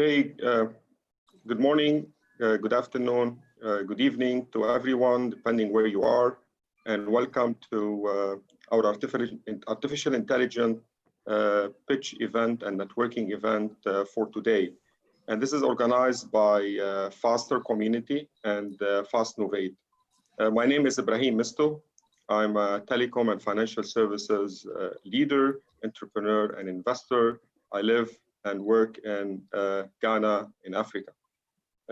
Okay, good morning, good afternoon, good evening to everyone, depending where you are, and welcome to our artificial intelligence pitch event and networking event for today. And this is organized by Faster Community and FastNovate. My name is Ibrahim Misto. I'm a telecom and financial services leader, entrepreneur, and investor. I live and work in Ghana in Africa.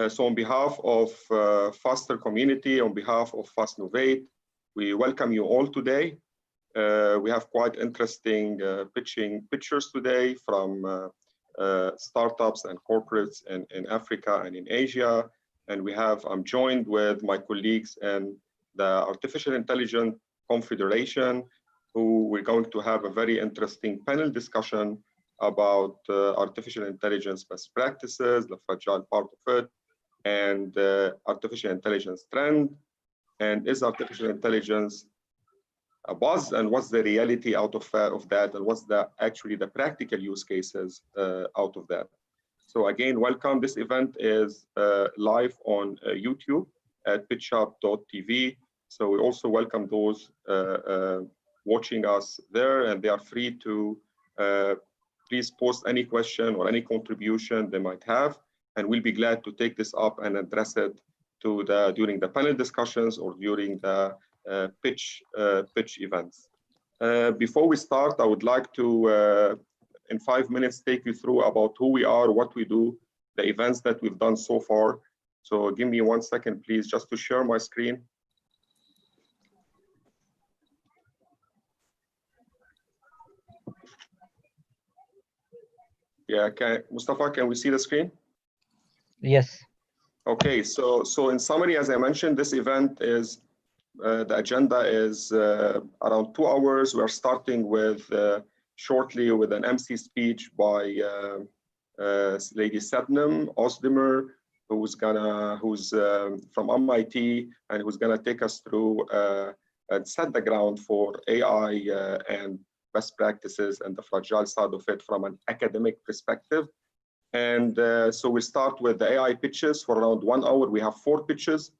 So on behalf of Faster Community, on behalf of FastNovate, we welcome you all today. We have quite interesting pictures today from startups and corporates in Africa and in Asia. And I'm joined with my colleagues in the Artificial Intelligence Confederation, who we're going to have a very interesting panel discussion about artificial intelligence best practices, the fragile part of it, and artificial intelligence trend, and is artificial intelligence a buzz, and what's the reality out of that, and what's actually the practical use cases out of that. So again, welcome. This event is live on YouTube at pitchup.tv. So we also welcome those watching us there, and they are free to please post any question or any contribution they might have, and we'll be glad to take this up and address it during the panel discussions or during the pitch events. Before we start, I would like to, in 5 minutes, take you through about who we are, what we do, the events that we've done so far. So give me 1 second, please, just to share my screen. Yeah, Mustafa, can we see the screen? Yes. Okay, so in summary, as I mentioned, this event is, the agenda is around 2 hours. We are starting with shortly with an MC speech by Lady Sebnem Ozdemir, who's from MIT and who's gonna take us through and set the ground for AI and best practices and the fragile side of it from an academic perspective. And so we start with the AI pitches for around 1 hour. We have 4 pitches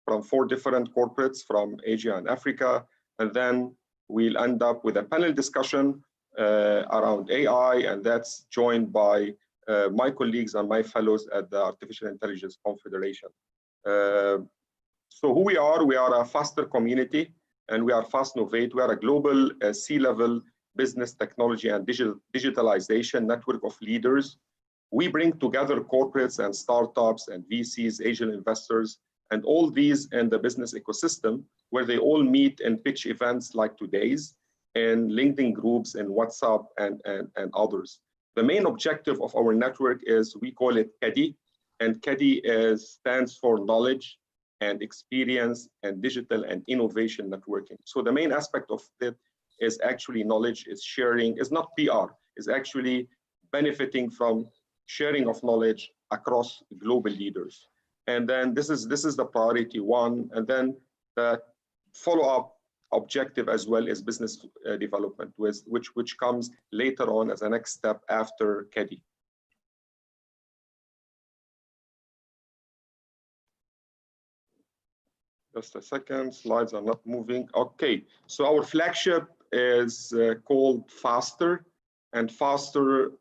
from 4 different corporates from Asia and Africa. And then we'll end up with a panel discussion around AI, and that's joined by my colleagues and my fellows at the Artificial Intelligence Confederation. So who we are a Faster Community, and we are FastNovate. We are a global C-level business technology and digitalization network of leaders. We bring together corporates and startups and VCs, Asian investors, and all these in the business ecosystem, where they all meet and pitch events like today's, and LinkedIn groups and WhatsApp and others. The main objective of our network is, we call it KEDI, and KEDI stands for knowledge and experience and digital and innovation networking. So the main aspect of it is actually knowledge, is sharing, is not PR, is actually benefiting from sharing of knowledge across global leaders. And then this is the priority 1, and then the follow-up objective as well is business development, which comes later on as a next step after KEDI. Just a second, slides are not moving. Okay, so our flagship is called Faster, and Faster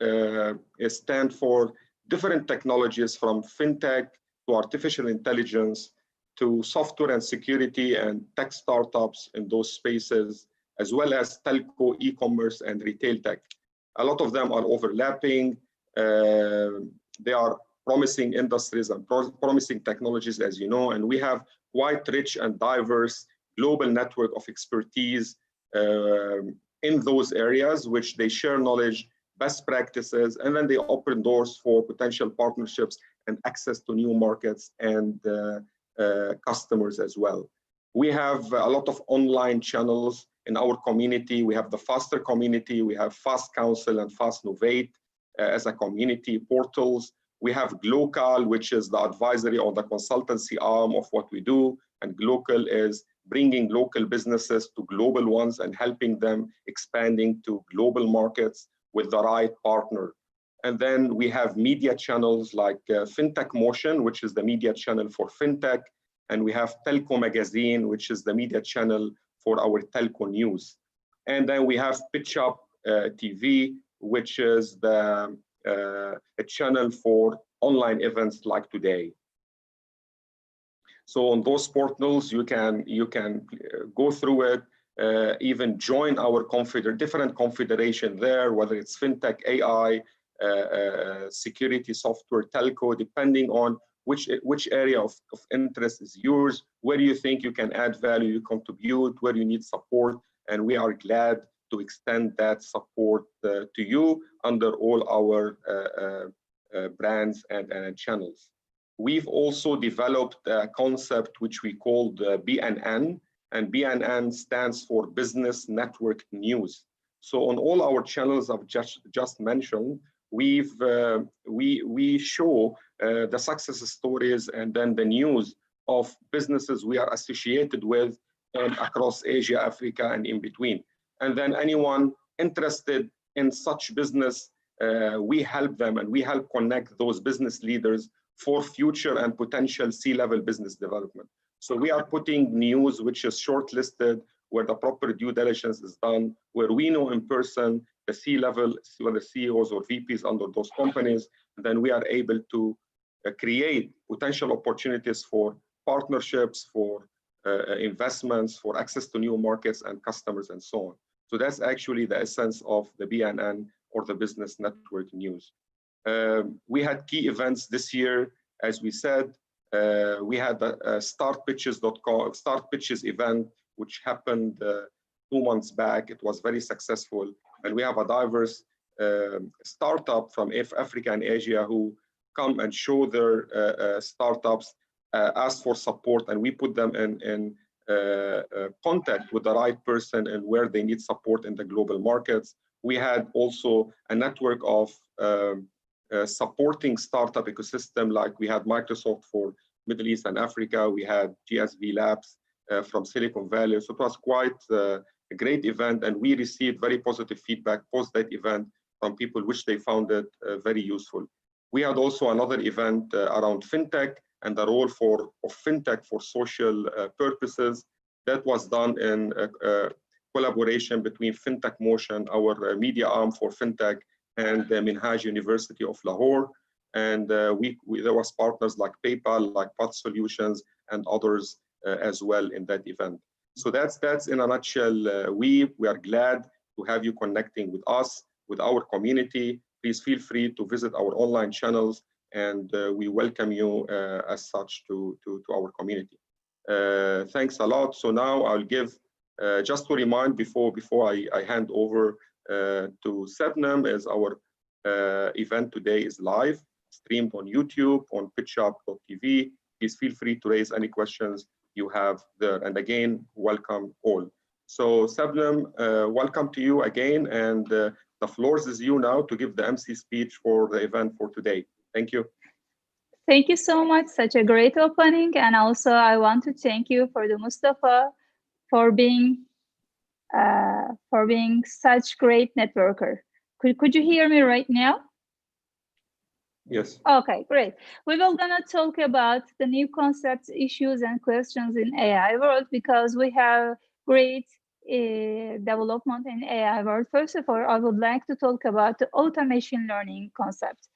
stands for different technologies from fintech to artificial intelligence to software and security and tech startups in those spaces, as well as telco, e-commerce, and retail tech. A lot of them are overlapping. They are promising industries and promising technologies, as you know, and we have quite rich and diverse global network of expertise in those areas, which they share knowledge, best practices, and then they open doors for potential partnerships and access to new markets and customers as well. We have a lot of online channels in our community. We have the Faster Community, we have Fast Council and FastNovate as a community portals. We have Glocal, which is the advisory or the consultancy arm of what we do, and Glocal is bringing local businesses to global ones and helping them expanding to global markets with the right partner. And then we have media channels like FinTech Motion, which is the media channel for FinTech. And we have Telco Magazine, which is the media channel for our telco news. And then we have PitchUp TV, which is a channel for online events like today. So on those portals, you can go through it, even join our different confederation there, whether it's FinTech, AI, security, software, telco, depending on which area of interest is yours, where you think you can add value, you contribute, where you need support, and we are glad to extend that support to you under all our brands and channels. We've also developed a concept which we called BNN, and BNN stands for Business Network News. So on all our channels I've just mentioned, we show the success stories and then the news of businesses we are associated with and across Asia, Africa, and in between. And then anyone interested in such business, we help them and we help connect those business leaders for future and potential C-level business development. So we are putting news which is shortlisted, where the proper due diligence is done, where we know in person the C-level, whether CEOs or VPs under those companies, and then we are able to create potential opportunities for partnerships, for investments, for access to new markets and customers and so on. So that's actually the essence of the BNN, or the Business Network News. We had key events this year, as we said. We had a startpitches.com, Start Pitches event, which happened 2 months back. It was very successful. And we have a diverse startup from Africa and Asia who come and show their startups, ask for support, and we put them in contact with the right person and where they need support in the global markets. We had also a network of supporting startup ecosystem, like we had Microsoft for Middle East and Africa. We had GSV Labs from Silicon Valley. So it was quite a great event, and we received very positive feedback post that event from people which they found it very useful. We had also another event around FinTech and the role of FinTech for social purposes. That was done in collaboration between FinTech Motion, our media arm for FinTech, and the Minhaj University of Lahore. And there was partners like PayPal, like Path Solutions, and others as well in that event. So that's in a nutshell. We are glad to have you connecting with us, with our community. Please feel free to visit our online channels, and we welcome you as such to our community. Thanks a lot. So now I'll give, just to remind before I hand over to Sebnem, as our event today is live, streamed on YouTube, on pitchup.tv. Please feel free to raise any questions you have there. And again, welcome all. So Sebnem, welcome to you again, and the floor is you now to give the MC speech for the event for today. Thank you. Thank you so much. Such a great opening. And also I want to thank you for the Mustafa for being such great networker. Could you hear me right now? Yes. Okay, great. We will gonna talk about the new concepts, issues, and questions in AI world, because we have great development in AI world. First of all, I would like to talk about the automation learning concept.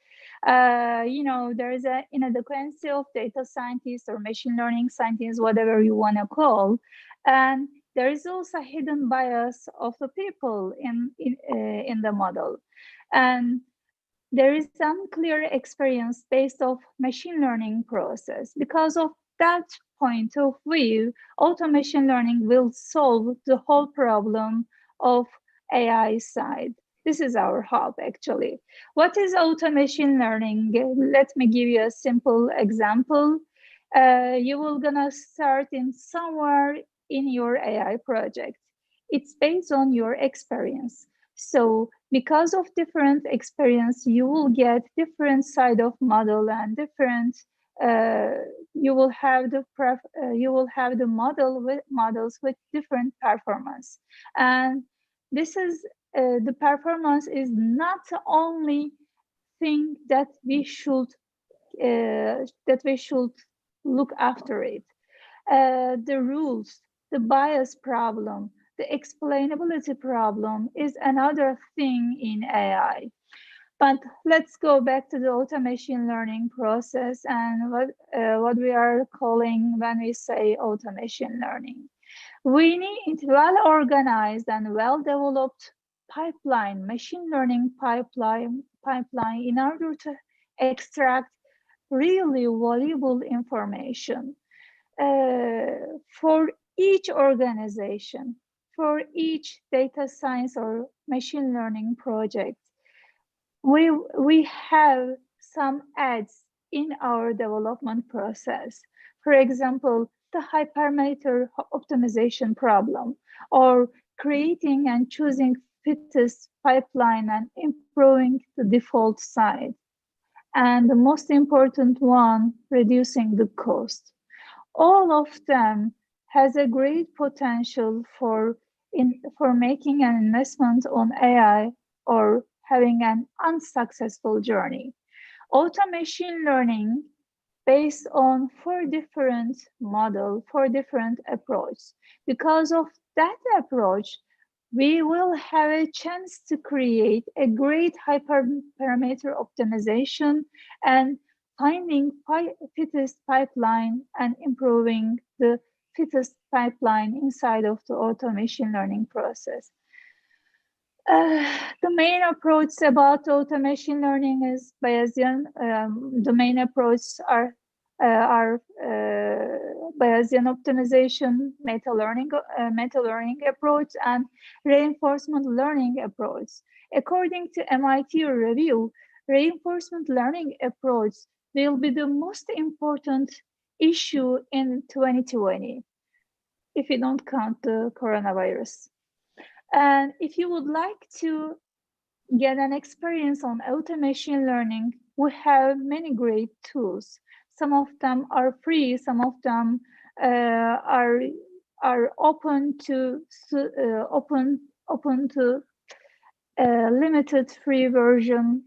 You know, there is an inadequacy of data scientists or machine learning scientists, whatever you want to call, and there is also hidden bias of the people in the model, and there is unclear experience based of machine learning process. Because of that point of view, automation learning will solve the whole problem of AI side. This is our hope, actually. What is automation learning? Let me give you a simple example. You will gonna start in somewhere in your AI project. It's based on your experience. So because of different experience, you will get different side of model and different. You will have the models with different performance, and this is the performance is not only thing that we should look after it. The rules, the bias problem, the explainability problem is another thing in AI. But let's go back to the auto-machine learning process and what we are calling when we say auto-machine learning. We need well-organized and well-developed pipeline, machine learning pipeline in order to extract really valuable information for each organization, for each data science or machine learning project. We have some ads in our development process. For example, the hypermeter optimization problem, or creating and choosing fittest pipeline and improving the default side. And the most important one, reducing the cost. All of them has a great potential for making an investment on AI or having an unsuccessful journey. Auto-machine learning based on 4 different models, 4 different approaches. Because of that approach, we will have a chance to create a great hyperparameter optimization and finding fittest pipeline and improving the fittest pipeline inside of the auto-machine learning process. The main approach about auto-machine learning is Bayesian. The main approaches are Bayesian optimization, meta-learning approach, and reinforcement learning approach. According to MIT review, reinforcement learning approach will be the most important issue in 2020, if you don't count the coronavirus. And if you would like to get an experience on auto-machine learning, we have many great tools. Some of them are free, some of them are open to limited free version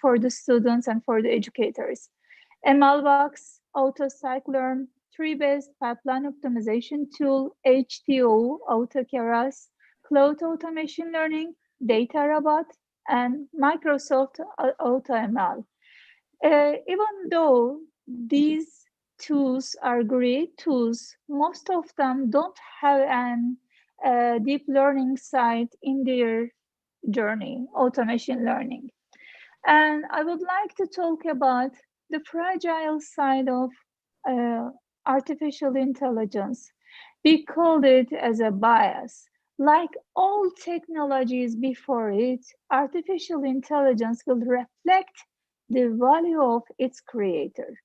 for the students and for the educators. MLBox, AutoScikit-learn, tree-based pipeline optimization tool, HTO, AutoKeras, Cloud Automation Learning, DataRobot, and Microsoft AutoML. Even though these tools are great tools, most of them don't have an deep learning side in their journey, automation learning. And I would like to talk about the fragile side of artificial intelligence. We called it as a bias. Like all technologies before it, artificial intelligence will reflect the value of its creator.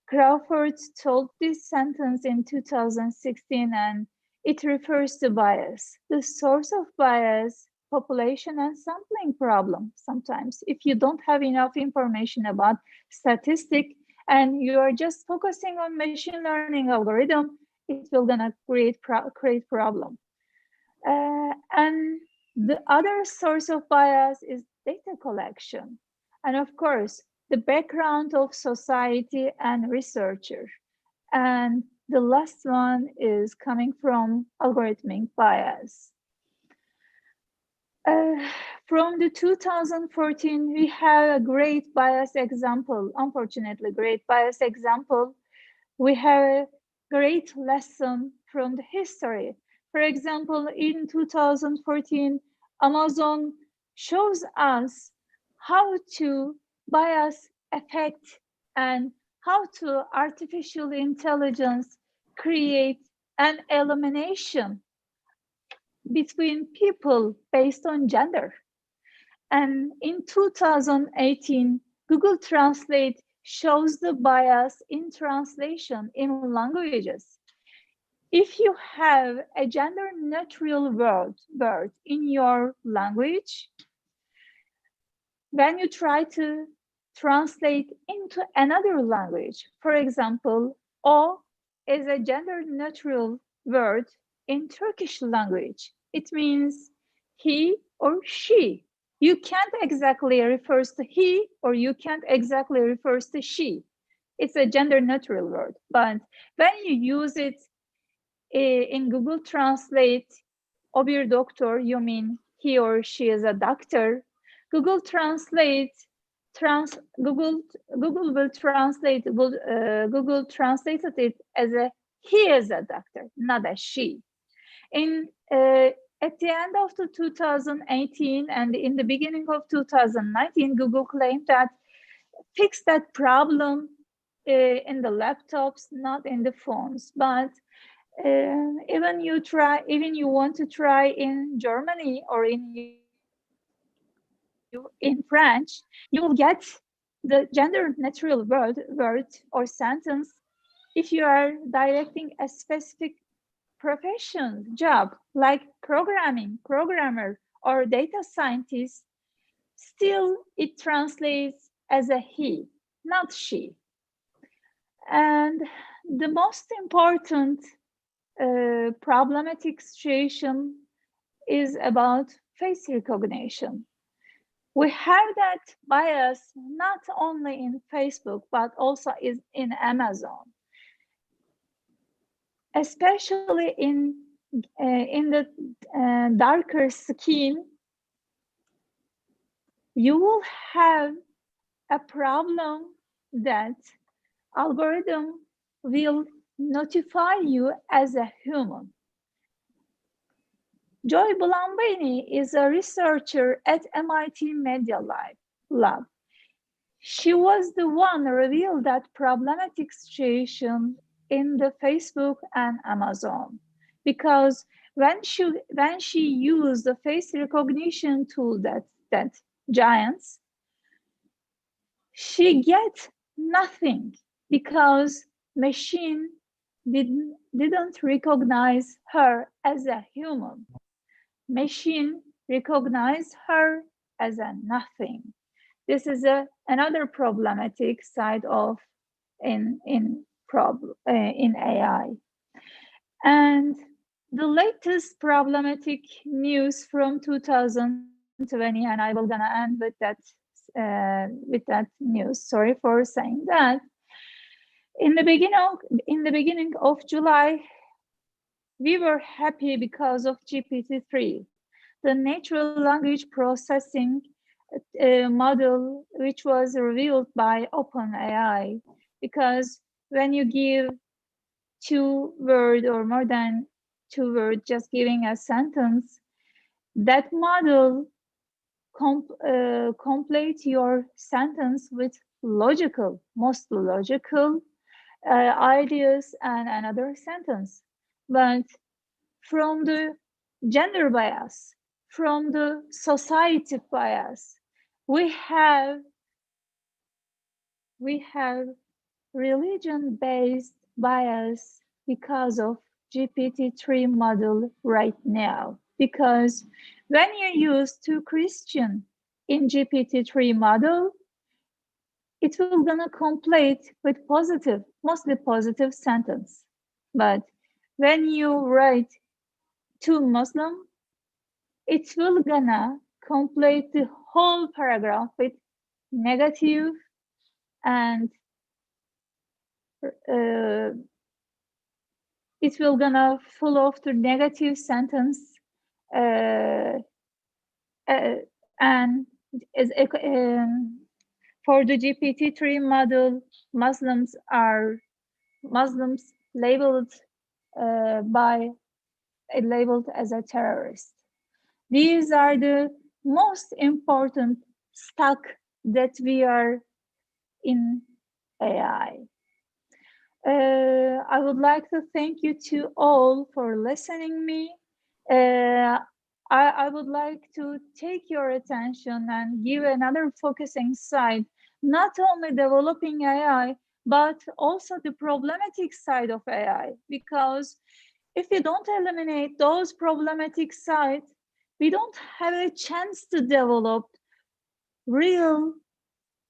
Crawford told this sentence in 2016, and it refers to bias. The source of bias, population and sampling problem. Sometimes if you don't have enough information about statistic and you are just focusing on machine learning algorithm, it will gonna create problem. And the other source of bias is data collection. And of course, the background of society and researcher. And the last one is coming from algorithmic bias. From the 2014, we have a great bias example. Unfortunately, great bias example. We have a great lesson from the history. For example, in 2014, Amazon shows us how to bias affect and how to artificial intelligence create an elimination between people based on gender. And in 2018, Google Translate shows the bias in translation in languages. If you have a gender neutral word in your language, when you try to translate into another language, for example, O is a gender neutral word in Turkish language. It means he or she. You can't exactly refer to he, or you can't exactly refer to she. It's a gender neutral word, but when you use it in Google Translate, "bir doktor," you mean he or she is a doctor. Google Translate, Google will translate, Google translated it as a he is a doctor, not a she. At the end of the 2018 and in the beginning of 2019, Google claimed that fix that problem in the laptops, not in the phones. But even you want to try in Germany or in French, you will get the gender neutral word or sentence if you are directing a specific profession, job, like programmer, or data scientist. Still, it translates as a he, not she. And the most important problematic situation is about face recognition. We have that bias not only in Facebook, but also in Amazon, especially in the darker skin. You will have a problem that algorithm will notify you as a human. Joy Bulambini is a researcher at MIT Media Lab. She was the one who revealed that problematic situation in the Facebook and Amazon, because when she used the face recognition tool that giants, she gets nothing because machine didn't recognize her as a human. Machine recognized her as a nothing. This is another problematic side of in AI. And the latest problematic news from 2020, and I will gonna end with that news. Sorry for saying that. In the beginning of July, we were happy because of GPT-3, the natural language processing model, which was revealed by OpenAI. Because when you give 2 words or more than 2 words, just giving a sentence, that model complete your sentence with most logical ideas and another sentence. But from the gender bias, from the society bias, we have religion-based bias because of GPT-3 model right now. Because when you use 2 Christian in GPT-3 model, it will gonna complete with mostly positive sentence. But when you write 2 Muslim, it will gonna complete the whole paragraph with negative and it will gonna full of the negative sentence and for the GPT-3 model, Muslims labeled as a terrorist. These are the most important stuck that we are in AI. I would like to thank you to all for listening me. I would like to take your attention and give another focusing side, not only developing AI, but also the problematic side of AI. Because if we don't eliminate those problematic sides, we don't have a chance to develop real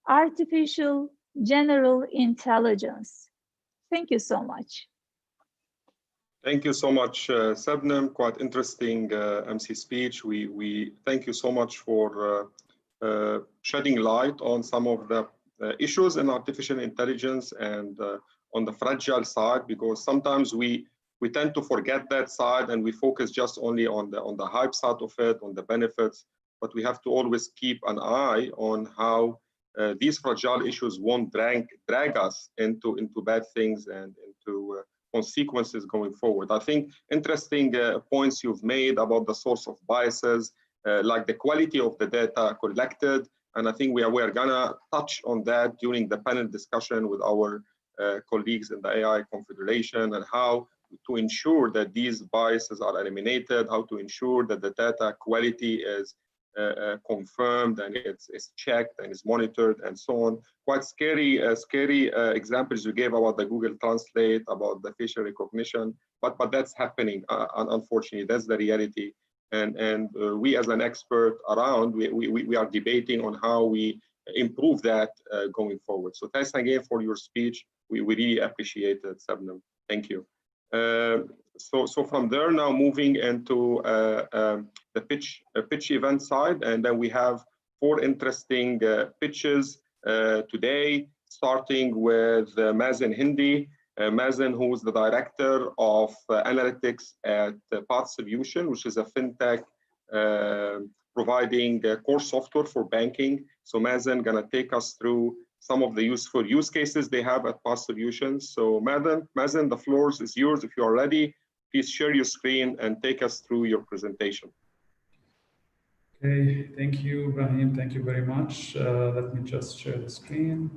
artificial general intelligence. Thank you so much. Thank you so much, Sebnem. Quite interesting MC speech. We thank you so much for shedding light on some of the issues in artificial intelligence and on the fragile side, because sometimes we tend to forget that side and we focus just only on the hype side of it, on the benefits, but we have to always keep an eye on how these fragile issues won't drag us into bad things and into consequences going forward. I think interesting points you've made about the source of biases, like the quality of the data collected, and I think we are gonna touch on that during the panel discussion with our colleagues in the AI Confederation, and how to ensure that these biases are eliminated, how to ensure that the data quality is confirmed and it's checked and is monitored and so on. Quite scary examples you gave about the Google Translate, about the facial recognition, but that's happening. Unfortunately, that's the reality. And we as an expert around, we are debating on how we improve that going forward. So thanks again for your speech. We really appreciate it, Sabnam. Thank you. So from there now moving into the pitch event side, and then we have 4 interesting pitches today, starting with Mazen Hindi. Mazen, who is the director of analytics at Path Solution, which is a fintech providing core software for banking. So Mazen gonna take us through some of the useful use cases they have at Path Solutions. So Mazen, the floor is yours. If you are ready, please share your screen and take us through your presentation. Okay, thank you, Brahim. Thank you very much. Let me just share the screen.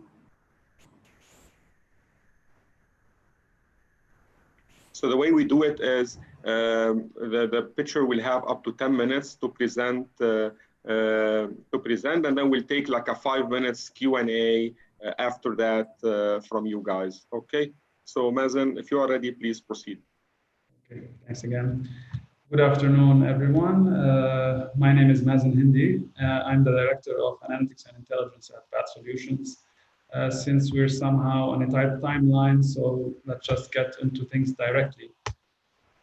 So the way we do it is the picture will have up to 10 minutes to present, and then we'll take like a 5 minutes Q&A after that from you guys. Okay, so Mazen, if you are ready, please proceed. Okay, thanks again. Good afternoon, everyone. My name is Mazen Hindi. I'm the Director of Analytics and Intelligence at Path Solutions. Since we're somehow on a tight timeline, so let's just get into things directly.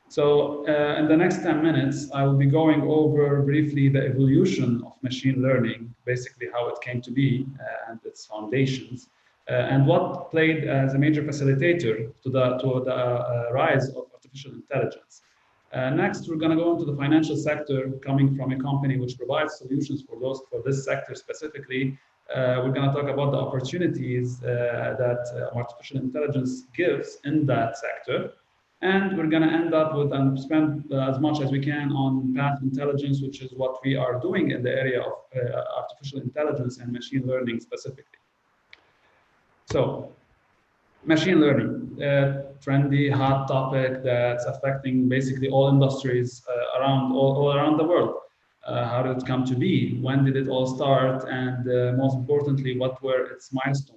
So in the next 10 minutes, I will be going over briefly the evolution of machine learning, basically how it came to be and its foundations, and what played as a major facilitator to the rise of artificial intelligence. Next, we're going to go into the financial sector, coming from a company which provides solutions for this sector specifically. We're going to talk about the opportunities that artificial intelligence gives in that sector. And we're going to end up with and spend as much as we can on Path Intelligence, which is what we are doing in the area of artificial intelligence and machine learning specifically. So, machine learning, trendy, hot topic that's affecting basically all industries all around the world. How did it come to be? When did it all start? And most importantly, what were its milestones?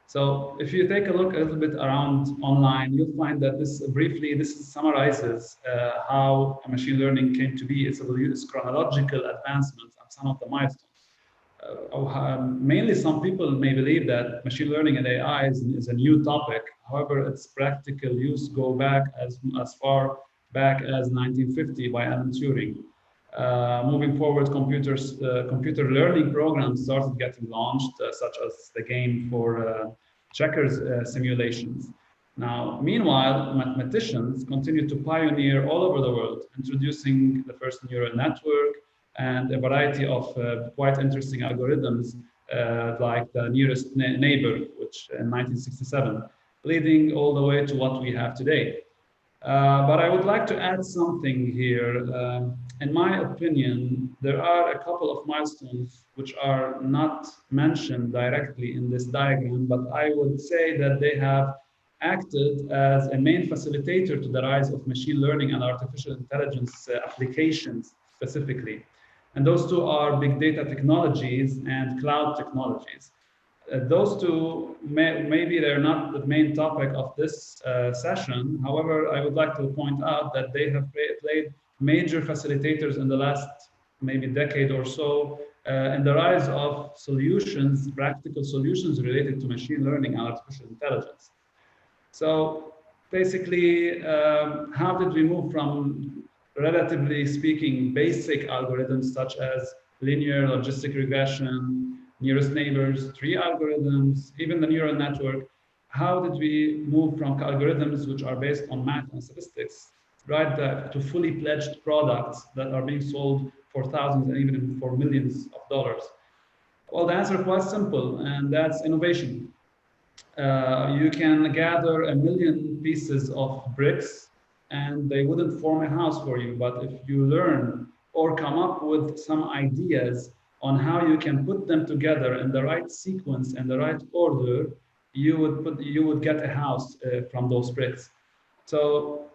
So if you take a look a little bit around online, you'll find that this summarizes how machine learning came to be, its chronological advancements and some of the milestones. Mainly, some people may believe that machine learning and AI is a new topic. However, its practical use go back as far back as 1950 by Alan Turing. Moving forward, computer learning programs started getting launched, such as the game for checkers simulations. Now, meanwhile, mathematicians continue to pioneer all over the world, introducing the first neural network and a variety of quite interesting algorithms like the nearest neighbor, which in 1967, leading all the way to what we have today. But I would like to add something here. In my opinion, there are a couple of milestones which are not mentioned directly in this diagram, but I would say that they have acted as a main facilitator to the rise of machine learning and artificial intelligence applications specifically. And those two are big data technologies and cloud technologies. Those two, maybe they're not the main topic of this session. However, I would like to point out that they have played major facilitators in the last maybe decade or so in the rise of solutions, practical solutions related to machine learning and artificial intelligence. So basically, how did we move from, relatively speaking, basic algorithms such as linear logistic regression, nearest neighbors, tree algorithms, even the neural network. How did we move from algorithms which are based on math and statistics right to fully pledged products that are being sold for thousands and even for millions of dollars? Well, the answer is quite simple, and that's innovation. You can gather 1 million pieces of bricks and they wouldn't form a house for you. But if you learn or come up with some ideas on how you can put them together in the right sequence and the right order, you would get a house from those bricks. So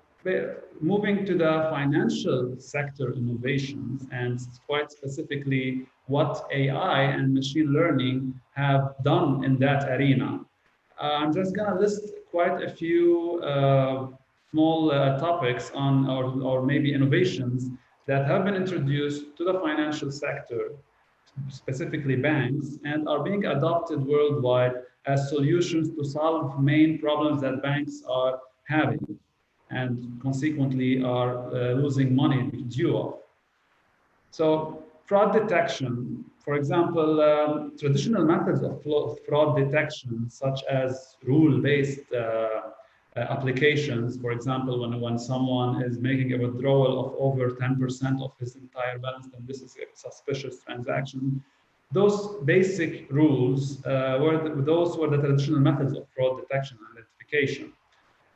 moving to the financial sector innovations, and quite specifically what AI and machine learning have done in that arena. I'm just going to list quite a few small topics on, or maybe innovations that have been introduced to the financial sector, specifically banks, and are being adopted worldwide as solutions to solve main problems that banks are having and consequently are losing money due of. So fraud detection, for example, traditional methods of fraud detection, such as rule-based applications, for example, when someone is making a withdrawal of over 10% of his entire balance, then this is a suspicious transaction. Those basic rules were the traditional methods of fraud detection and identification.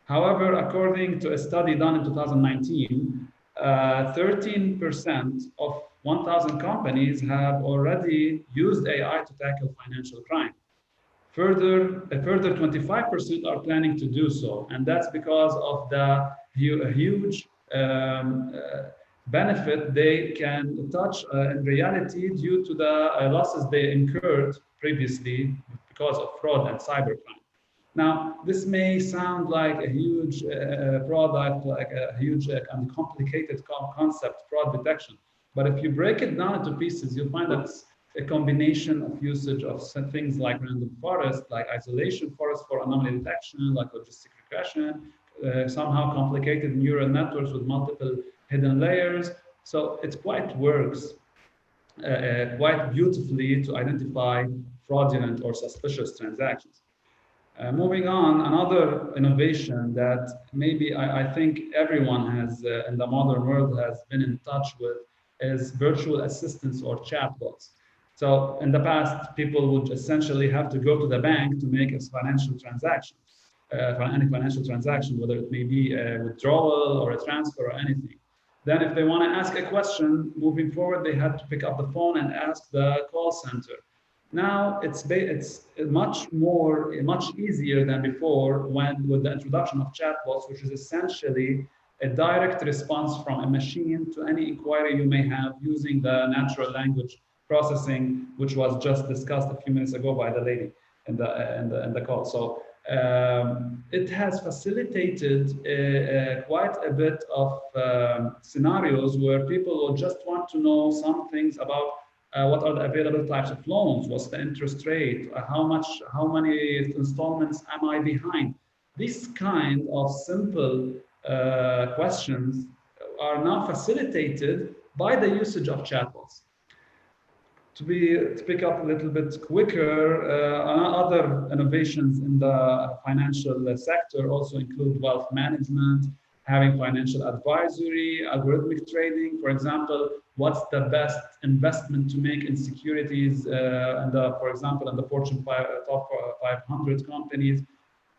However, according to a study done in 2019, 13% of 1,000 companies have already used AI to tackle financial crime. A further 25% are planning to do so, and that's because of the huge benefit they can touch in reality due to the losses they incurred previously because of fraud and cybercrime. Now, this may sound like a huge product, like a huge and complicated concept, fraud detection. But if you break it down into pieces, you'll find that it's a combination of usage of things like random forest, like isolation forest for anomaly detection, like logistic regression, somehow complicated neural networks with multiple hidden layers. So it quite works quite beautifully to identify fraudulent or suspicious transactions. Moving on, another innovation that maybe I think everyone has in the modern world has been in touch with is virtual assistants or chatbots. So in the past, people would essentially have to go to the bank to make a financial transaction, for any financial transaction, whether it may be a withdrawal or a transfer or anything. Then if they want to ask a question, moving forward, they had to pick up the phone and ask the call center. Now it's much easier than before with the introduction of chatbots, which is essentially a direct response from a machine to any inquiry you may have using the natural language processing, which was just discussed a few minutes ago by the lady in the call. So it has facilitated quite a bit of scenarios where people will just want to know some things about what are the available types of loans, what's the interest rate, how many installments am I behind. These kind of simple questions are now facilitated by the usage of chatbots. To pick up a little bit quicker, other innovations in the financial sector also include wealth management, having financial advisory, algorithmic trading. For example, what's the best investment to make in securities, for example, in the Fortune top 500 companies.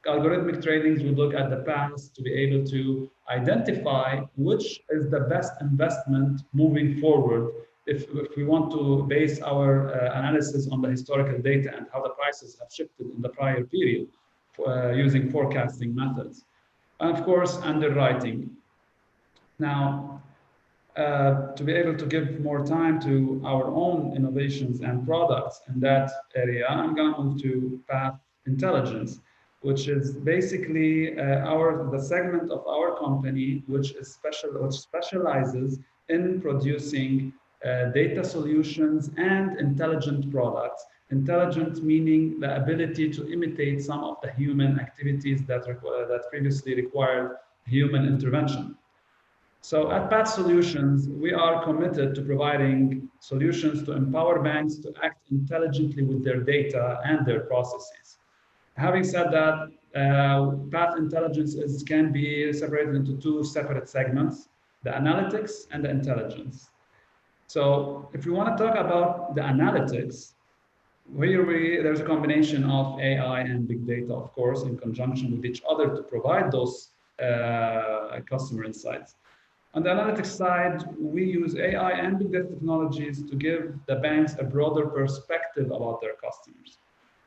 Algorithmic tradings would look at the past to be able to identify which is the best investment moving forward if we want to base our analysis on the historical data and how the prices have shifted in the prior period using forecasting methods. And of course, underwriting. Now, to be able to give more time to our own innovations and products in that area, I'm going to move to Path Intelligence, which is basically the segment of our company which specializes in producing data solutions and intelligent products. Intelligent meaning the ability to imitate some of the human activities that previously required human intervention. So at Path Solutions, we are committed to providing solutions to empower banks to act intelligently with their data and their processes. Having said that, Path Intelligence can be separated into two separate segments, the analytics and the intelligence. So if we want to talk about the analytics, there's a combination of AI and big data, of course, in conjunction with each other to provide those customer insights. On the analytics side, we use AI and big data technologies to give the banks a broader perspective about their customers.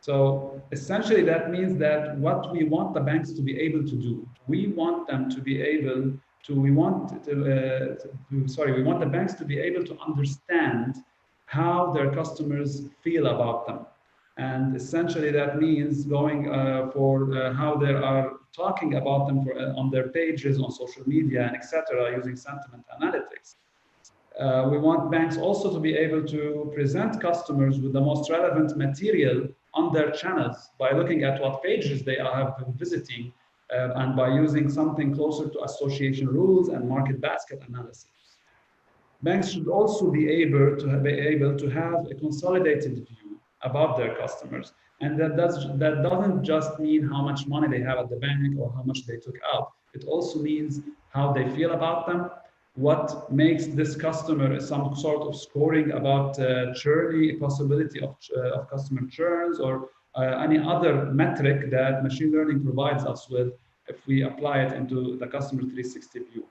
So essentially, that means that what we want the banks to be able to do, we want them to be able to, we want the banks to be able to understand how their customers feel about them. And essentially that means going for how they are talking about them on their pages, on social media, and etc., using sentiment analytics. We want banks also to be able to present customers with the most relevant material on their channels by looking at what pages they have been visiting and by using something closer to association rules and market basket analysis. Banks should also be able to have a consolidated view about their customers. And that doesn't just mean how much money they have at the bank or how much they took out. It also means how they feel about them, what makes this customer some sort of scoring about churn, possibility of customer churns, or any other metric that machine learning provides us with if we apply it into the customer 360 view.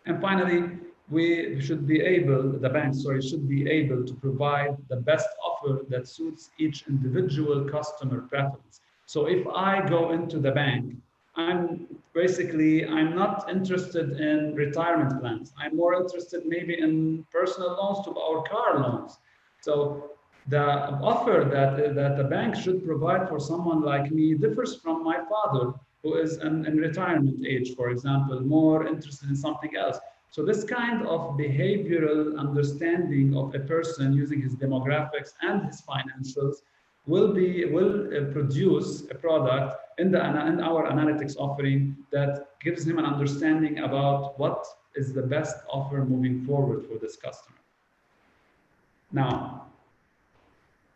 And finally, the banks should be able to provide the best offer that suits each individual customer preference. So if I go into the bank, I'm not interested in retirement plans. I'm more interested maybe in personal loans or car loans. So the offer that the bank should provide for someone like me differs from my father, who is in retirement age, for example, more interested in something else. So this kind of behavioral understanding of a person using his demographics and his financials will produce a product in our analytics offering that gives him an understanding about what is the best offer moving forward for this customer. Now,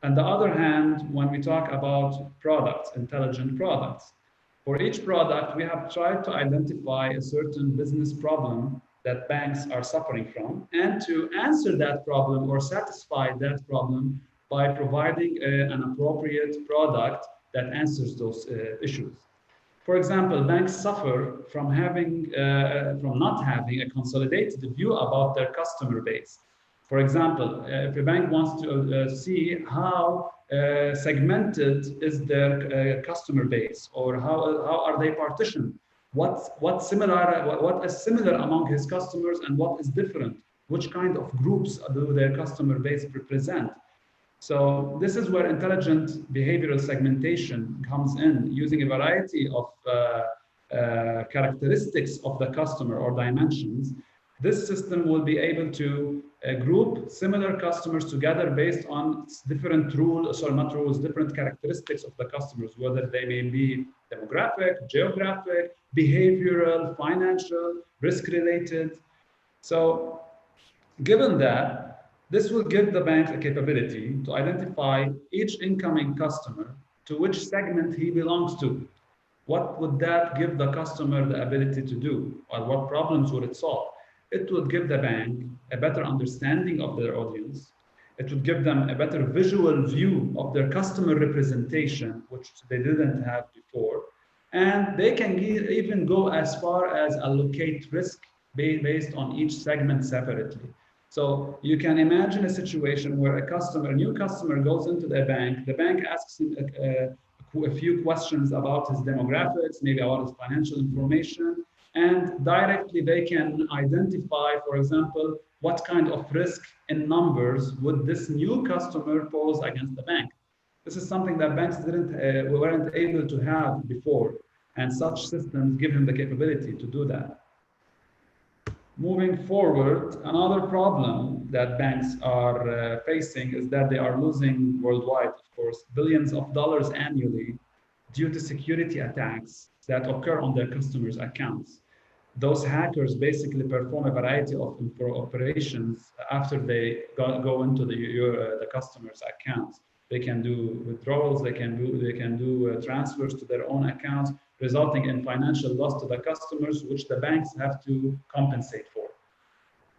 on the other hand, when we talk about products, intelligent products, for each product, we have tried to identify a certain business problem that banks are suffering from, and to answer that problem or satisfy that problem by providing an appropriate product that answers those issues. For example, banks suffer from not having a consolidated view about their customer base. For example, if a bank wants to see how segmented is their customer base, or how are they partitioned, what is similar among his customers and what is different, which kind of groups do their customer base represent. So this is where intelligent behavioral segmentation comes in, using a variety of characteristics of the customer or dimensions. This system will be able to group similar customers together based on different different characteristics of the customers, whether they may be demographic, geographic, behavioral, financial, risk-related. So given that, this will give the bank a capability to identify each incoming customer to which segment he belongs to. What would that give the customer the ability to do, or what problems would it solve? It would give the bank a better understanding of their audience. It would give them a better visual view of their customer representation, which they didn't have before. And they can even go as far as allocate risk based on each segment separately. So you can imagine a situation where a new customer goes into the bank asks him a few questions about his demographics, maybe about his financial information, and directly they can identify, for example, what kind of risk in numbers would this new customer pose against the bank. This is something that banks weren't able to have before, and such systems give him the capability to do that. Moving forward, another problem that banks are facing is that they are losing worldwide, of course, billions of dollars annually due to security attacks that occur on their customers' accounts. those hackers basically perform a variety of operations after they go into the customer's accounts. They can do withdrawals, they can do transfers to their own accounts, resulting in financial loss to the customers, which the banks have to compensate for.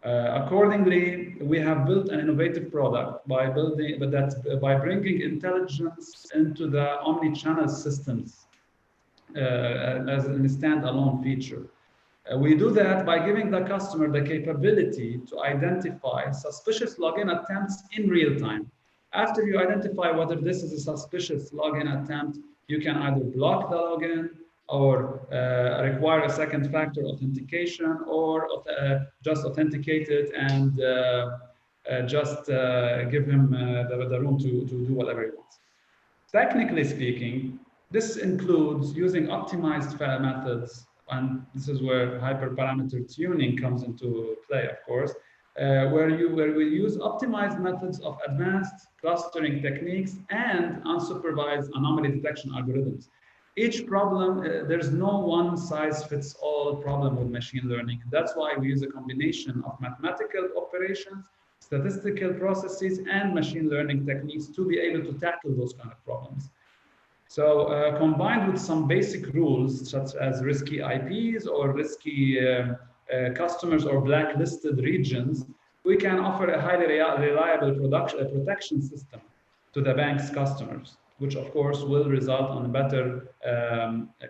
Accordingly, we have built an innovative product by bringing intelligence into the omni-channel systems as a standalone feature. We do that by giving the customer the capability to identify suspicious login attempts in real time. After you identify whether this is a suspicious login attempt, you can either block the login or require a second factor authentication, or just authenticate it and just give him the room to do whatever he wants. Technically speaking, this includes using optimized methods, and this is where hyperparameter tuning comes into play, of course, where we use optimized methods of advanced clustering techniques and unsupervised anomaly detection algorithms. Each problem, there's no one-size-fits-all problem with machine learning. That's why we use a combination of mathematical operations, statistical processes, and machine learning techniques to be able to tackle those kind of problems. So combined with some basic rules, such as risky IPs or risky customers or blacklisted regions, we can offer a highly reliable protection system to the bank's customers, which of course will result on a better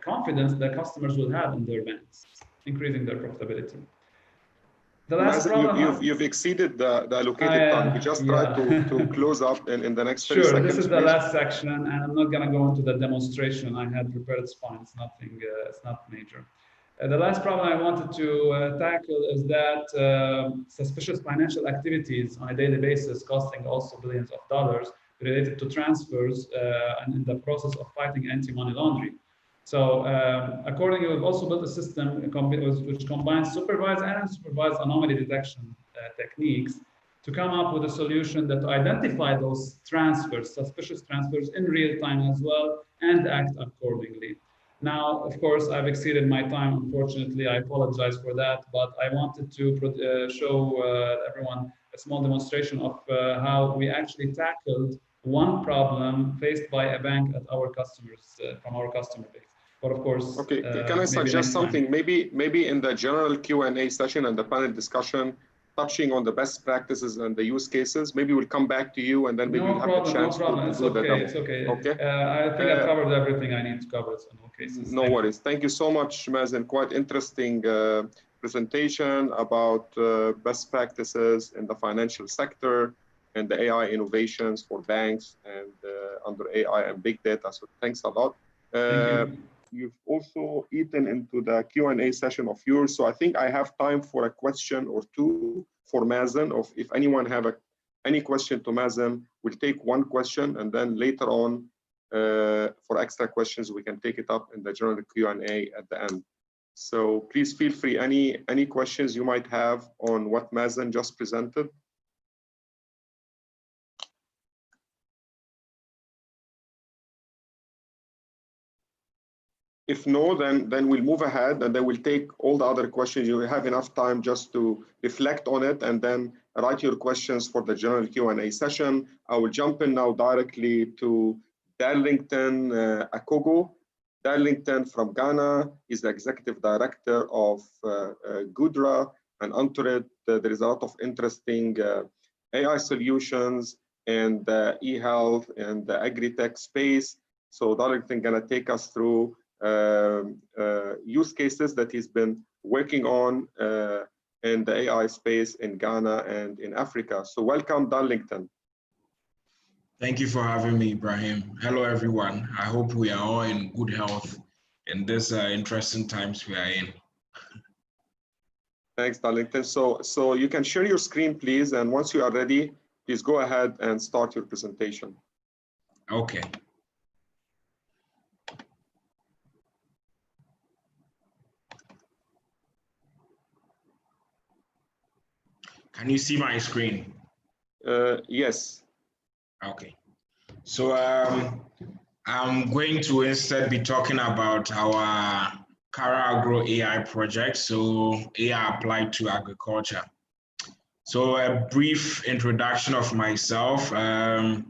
confidence that customers will have in their banks, increasing their profitability. The last problem, you've exceeded the allocated time. We just try to close up in the next 30 seconds. Sure, this is the please. last section, and I'm not going to go into the demonstration I had prepared. It's fine. It's nothing. It's not major. The last problem I wanted to tackle is that suspicious financial activities on a daily basis, costing also billions of dollars, related to transfers and in the process of fighting anti-money laundering. So accordingly, we've also built a system which combines supervised and unsupervised anomaly detection techniques to come up with a solution that identify those transfers, suspicious transfers in real time as well, and act accordingly. Now, of course, I've exceeded my time, unfortunately. I apologize for that, but I wanted to show everyone a small demonstration of how we actually tackled one problem faced by a bank at our customers, from our customer base. But of course, okay, can I suggest something? Maybe in the general Q&A session and the panel discussion, touching on the best practices and the use cases, maybe we'll come back to you and then maybe we'll have the chance to do the demo. It's okay. Okay. I think I've covered everything I need to cover in all cases. No worries. Thank you so much, Mazen. Quite interesting presentation about best practices in the financial sector and the AI innovations for banks and under AI and big data. So thanks a lot. Thank you. You've also eaten into the Q&A session of yours. So I think I have time for a question or two for Mazen. If anyone have any question to Mazen, we'll take one question, and then later on for extra questions, we can take it up in the general Q&A at the end. So please feel free, any questions you might have on what Mazen just presented. If no, then we'll move ahead, and then we'll take all the other questions. You have enough time just to reflect on it and then write your questions for the general Q&A session. I will jump in now directly to Darlington Akogo. Darlington from Ghana is the executive director of Gudra and Antored. There is a lot of interesting AI solutions and e-health and the agri-tech space. So Darlington gonna take us through use cases that he's been working on in the AI space in Ghana and in Africa. So welcome, Darlington. Thank you for having me, Ibrahim. Hello, everyone. I hope we are all in good health in this interesting times we are in. Thanks, Darlington. So you can share your screen, please. And once you are ready, please go ahead and start your presentation. Okay. Can you see my screen? Yes. Okay. So I'm going to instead be talking about our Kara Agro AI project, so AI applied to agriculture. So a brief introduction of myself. I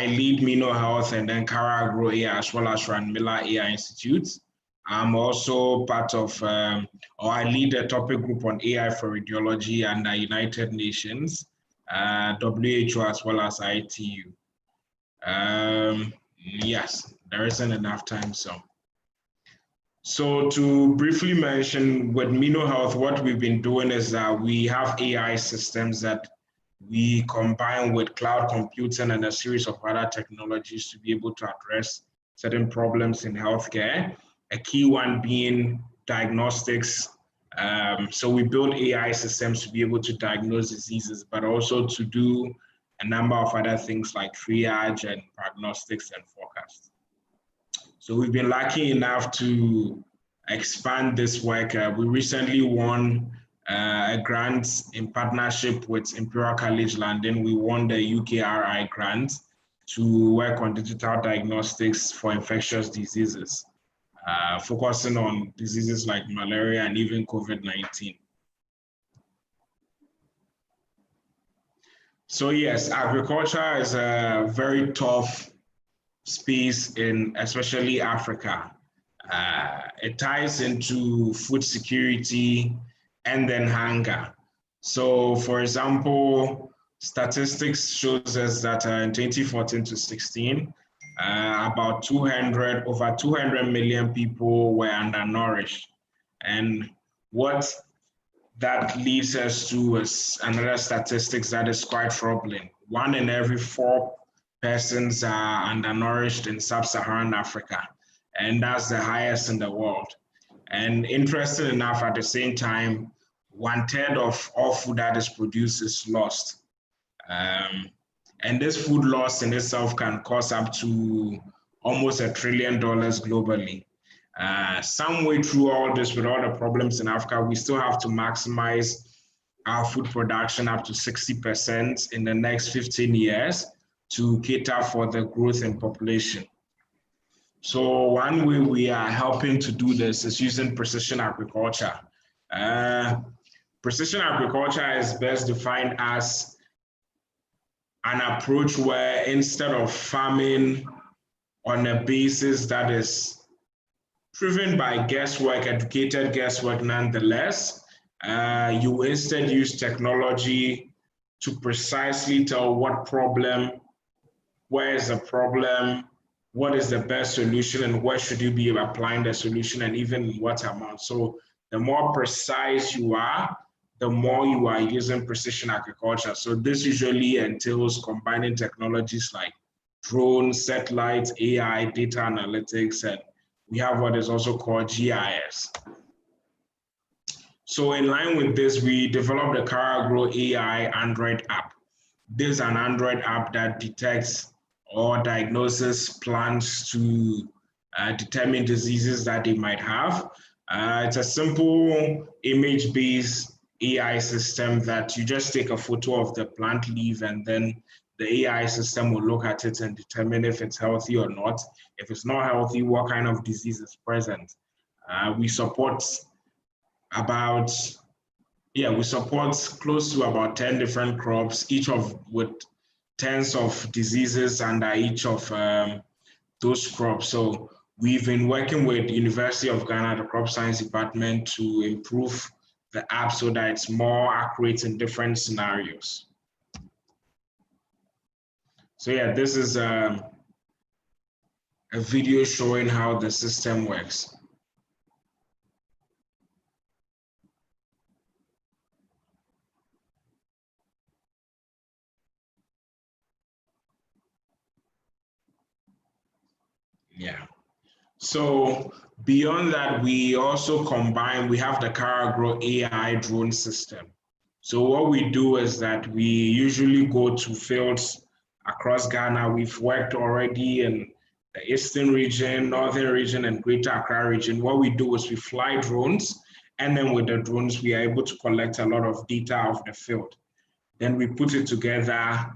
lead Mino Health and then Kara Agro AI as well as Rand Miller AI Institute. I'm also part of, or I lead a topic group on AI for radiology under United Nations, WHO as well as ITU. Yes, there isn't enough time, So to briefly mention with Mino Health, what we've been doing is that we have AI systems that we combine with cloud computing and a series of other technologies to be able to address certain problems in healthcare. A key one being diagnostics. So we build AI systems to be able to diagnose diseases, but also to do a number of other things like triage and prognostics and forecasts. So we've been lucky enough to expand this work. We recently won a grant in partnership with Imperial College London. We won the UKRI grant to work on digital diagnostics for infectious diseases, focusing on diseases like malaria and even COVID-19. So yes, agriculture is a very tough space in especially Africa. It ties into food security and then hunger. So for example, statistics shows us that in 2014 to 16, about over 200 million people were undernourished. And what that leads us to is another statistics that is quite troubling. 1 in every 4 persons are undernourished in sub-Saharan Africa, and that's the highest in the world. And interesting enough, at the same time, 1/3 of all food that is produced is lost. And this food loss in itself can cost up to almost $1 trillion globally. Some way through all this, with all the problems in Africa, we still have to maximize our food production up to 60% in the next 15 years to cater for the growth in population. So one way we are helping to do this is using precision agriculture. Precision agriculture is best defined as an approach where instead of farming on a basis that is driven by guesswork, educated guesswork nonetheless, you instead use technology to precisely tell what problem, where is the problem, what is the best solution, and where should you be applying the solution, and even in what amount. So the more precise you are, the more you are using precision agriculture. So this usually entails combining technologies like drones, satellites, AI, data analytics, and we have what is also called GIS. So in line with this, we developed the Kara Agro AI Android app. This is an Android app that detects or diagnoses plants to determine diseases that they might have. It's a simple image-based AI system that you just take a photo of the plant leaf, and then the AI system will look at it and determine if it's healthy or not. If it's not healthy, what kind of disease is present. We support close to about 10 different crops, each with tens of diseases under each of those crops. So we've been working with University of Ghana, the Crop Science Department, to improve the app so that it's more accurate in different scenarios. So yeah, this is a video showing how the system works. Yeah. So beyond that, we also combine, we have the Kara Agro AI drone system. So what we do is that we usually go to fields across Ghana. We've worked already in the Eastern region, Northern region, and Greater Accra region. What we do is we fly drones, and then with the drones, we are able to collect a lot of data of the field. Then we put it together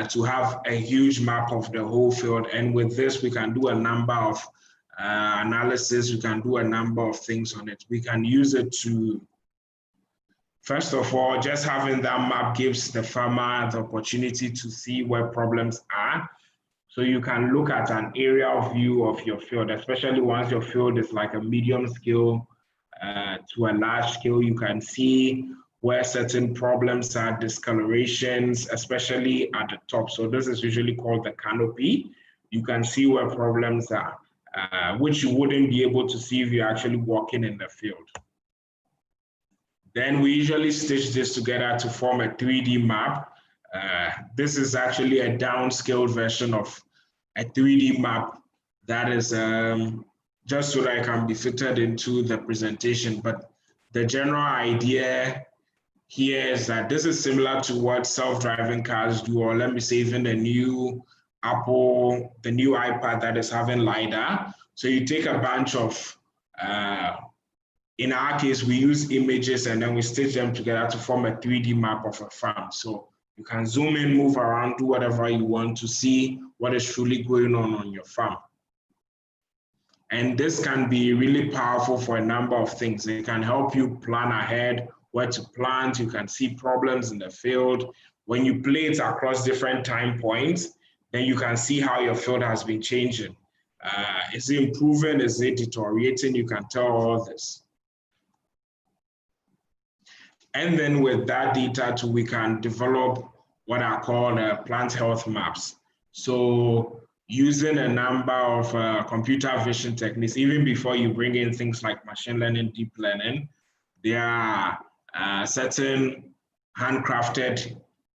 to have a huge map of the whole field. And with this, we can do a number of analysis. We can do a number of things on it. We can use it to, first of all, just having that map gives the farmer the opportunity to see where problems are. So you can look at an aerial view of your field, especially once your field is like a medium scale to a large scale. You can see where certain problems are, discolorations, especially at the top. So this is usually called the canopy. You can see where problems are, which you wouldn't be able to see if you're actually walking in the field. Then we usually stitch this together to form a 3D map. This is actually a downscaled version of a 3D map that is just so that it can be fitted into the presentation. But the general idea here is that this is similar to what self-driving cars do, or let me say even the new Apple, the new iPad that is having LiDAR. So you take a bunch of, in our case, we use images and then we stitch them together to form a 3D map of a farm. So you can zoom in, move around, do whatever you want to see what is truly going on your farm. And this can be really powerful for a number of things. It can help you plan ahead where to plant. You can see problems in the field. When you play it across different time points, then you can see how your field has been changing. Is it improving? Is it deteriorating? You can tell all this. And then with that data too, we can develop what are called plant health maps. So using a number of computer vision techniques, even before you bring in things like machine learning, deep learning, there are certain handcrafted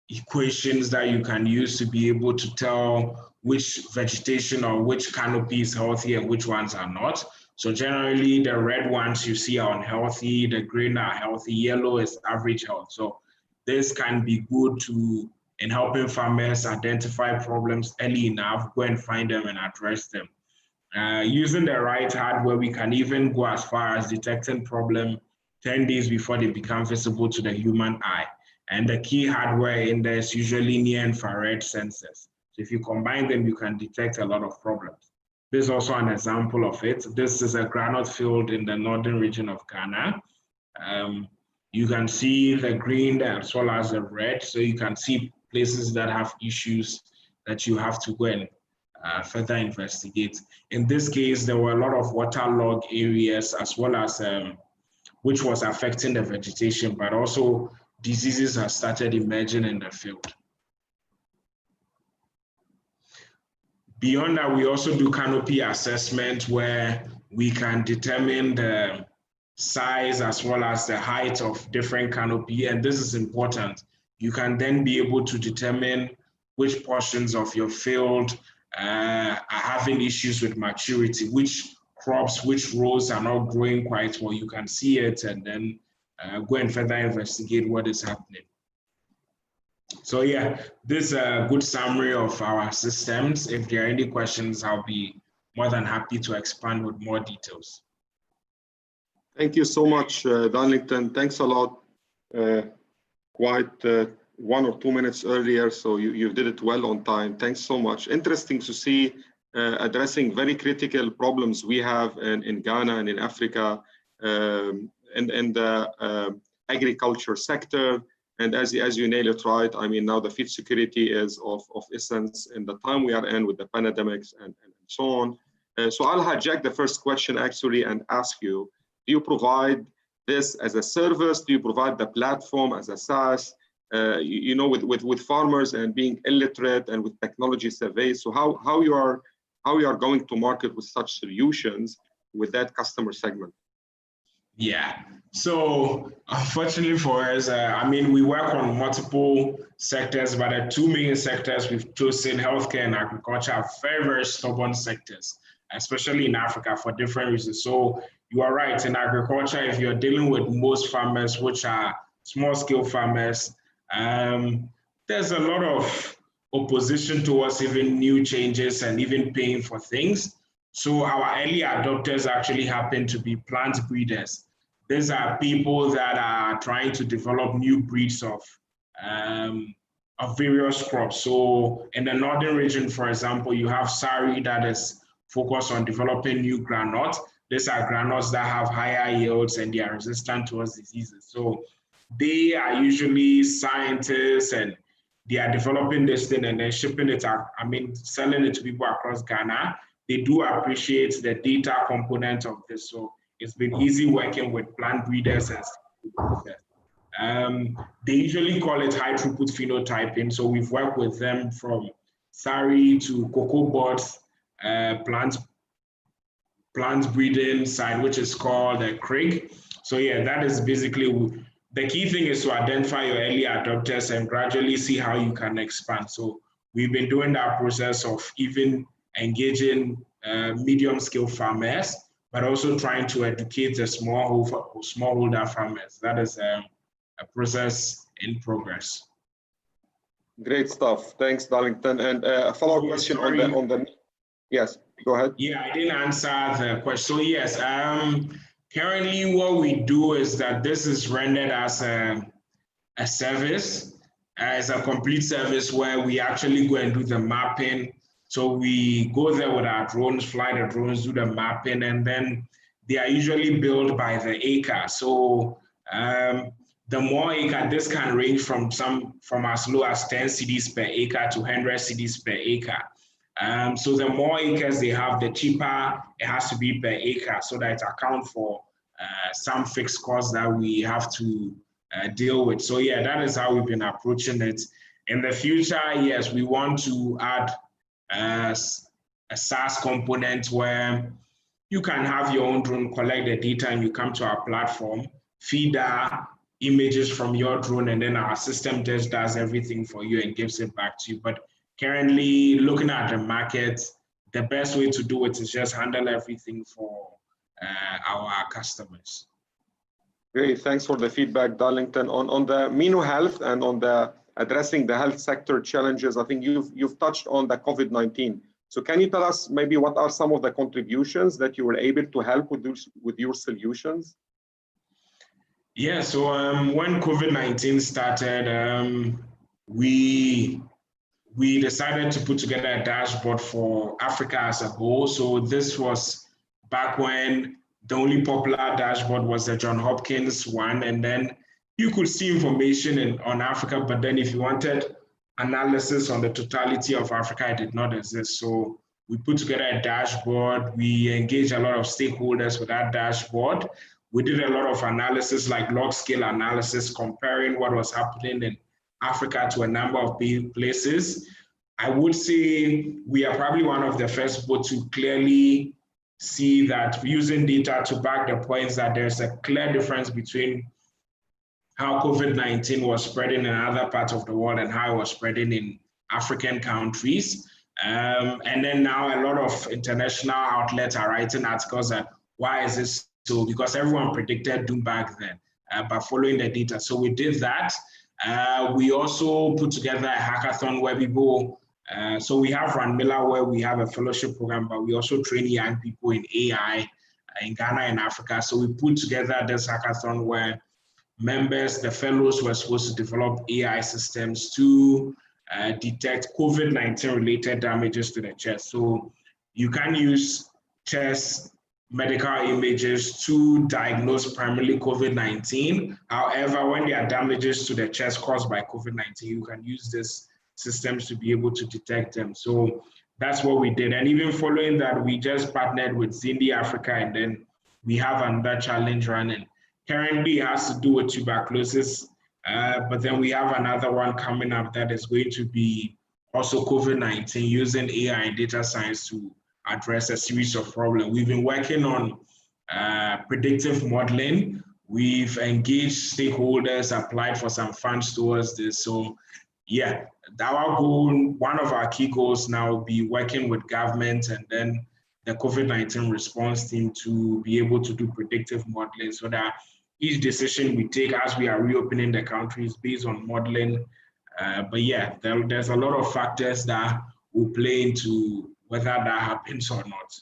equations that you can use to be able to tell which vegetation or which canopy is healthy and which ones are not. So generally the red ones you see are unhealthy, the green are healthy, yellow is average health. So this can be good in helping farmers identify problems early enough, go and find them and address them. Using the right hardware, we can even go as far as detecting problem 10 days before they become visible to the human eye. And the key hardware in there is usually near-infrared sensors. So if you combine them, you can detect a lot of problems. This is also an example of it. This is a granite field in the northern region of Ghana. You can see the green as well as the red. So you can see places that have issues that you have to go and further investigate. In this case, there were a lot of waterlogged areas as well as which was affecting the vegetation, but also diseases have started emerging in the field. Beyond that, we also do canopy assessment where we can determine the size as well as the height of different canopy, and this is important. You can then be able to determine which portions of your field are having issues with maturity, which crops, which rows are not growing quite well. You can see it and then go and further investigate what is happening. So yeah, this is a good summary of our systems. If there are any questions, I'll be more than happy to expand with more details. Thank you so much, Darlington. Thanks a lot. Quite 1 or 2 minutes earlier, so you did it well on time. Thanks so much. Interesting to see addressing very critical problems we have in Ghana and in Africa in the agriculture sector. And as you nailed it right, I mean, now the food security is of essence in the time we are in with the pandemics and so on. So I'll hijack the first question actually and ask you, do you provide this as a service? Do you provide the platform as a SaaS? You know, with farmers and being illiterate and with technology surveys. So how you are going to market with such solutions with that customer segment? Yeah. So unfortunately for us, I mean, we work on multiple sectors, but the two main sectors we've chosen, healthcare and agriculture, are very, very stubborn sectors, especially in Africa for different reasons. So you are right, in agriculture, if you're dealing with most farmers, which are small scale farmers, there's a lot of opposition towards even new changes and even paying for things. So our early adopters actually happen to be plant breeders. These are people that are trying to develop new breeds of various crops. So in the northern region, for example, you have Sari that is focus on developing new groundnuts. These are groundnuts that have higher yields and they are resistant towards diseases. So they are usually scientists and they are developing this thing and then shipping it out, selling it to people across Ghana. They do appreciate the data component of this. So it's been easy working with plant breeders and they usually call it high throughput phenotyping. So we've worked with them from SARI to cocoa buds, plant breeding side, which is called Craig. So yeah, that is basically, the key thing is to identify your early adopters and gradually see how you can expand. So we've been doing that process of even engaging medium scale farmers, but also trying to educate the smallholder farmers. That is a process in progress. Great stuff. Thanks, Darlington. And a follow-up question on the, yes, go ahead. Yeah, I didn't answer the question. So yes, currently what we do is that this is rendered as a service, as a complete service where we actually go and do the mapping. So we go there with our drones, fly the drones, do the mapping, and then they are usually billed by the acre. So the more acre, this can range from as low as 10 cedis per acre to 100 cedis per acre. So the more acres they have, the cheaper it has to be per acre, so that it accounts for some fixed costs that we have to deal with. So yeah, that is how we've been approaching it. In the future, yes, we want to add a SaaS component where you can have your own drone, collect the data, and you come to our platform, feed images from your drone, and then our system just does everything for you and gives it back to you. But currently, looking at the market, the best way to do it is just handle everything for our customers. Great, thanks for the feedback, Darlington. On the Minu Health and on the addressing the health sector challenges, I think you've touched on the COVID-19. So can you tell us maybe what are some of the contributions that you were able to help with your solutions? Yeah, so when COVID-19 started, we decided to put together a dashboard for Africa as a whole. So this was back when the only popular dashboard was the Johns Hopkins one, and then you could see information on Africa, but then if you wanted analysis on the totality of Africa, it did not exist. So we put together a dashboard. We engaged a lot of stakeholders with that dashboard. We did a lot of analysis, like log scale analysis, comparing what was happening in Africa to a number of places. I would say we are probably one of the first both to clearly see that using data to back the points that there's a clear difference between how COVID-19 was spreading in other parts of the world and how it was spreading in African countries. And then now a lot of international outlets are writing articles that why is this so? Because everyone predicted doom back then by following the data. So we did that. We also put together a hackathon where people, so we have Ranmila where we have a fellowship program, but we also train young people in AI in Ghana and Africa. So we put together this hackathon where members, the fellows, were supposed to develop AI systems to detect COVID-19 related damages to the chest. So you can use chest medical images to diagnose primarily COVID-19. However, when there are damages to the chest caused by COVID-19, you can use these systems to be able to detect them. So that's what we did. And even following that, we just partnered with Zindi Africa, and then we have another challenge running. Currently, it has to do with tuberculosis, but then we have another one coming up that is going to be also COVID-19 using AI and data science to address a series of problems. We've been working on predictive modeling. We've engaged stakeholders, applied for some funds towards this. So yeah, our goal, one of our key goals now will be working with government and then the COVID-19 response team to be able to do predictive modeling so that each decision we take as we are reopening the country is based on modeling. But yeah, there's a lot of factors that will play into whether that happens or not.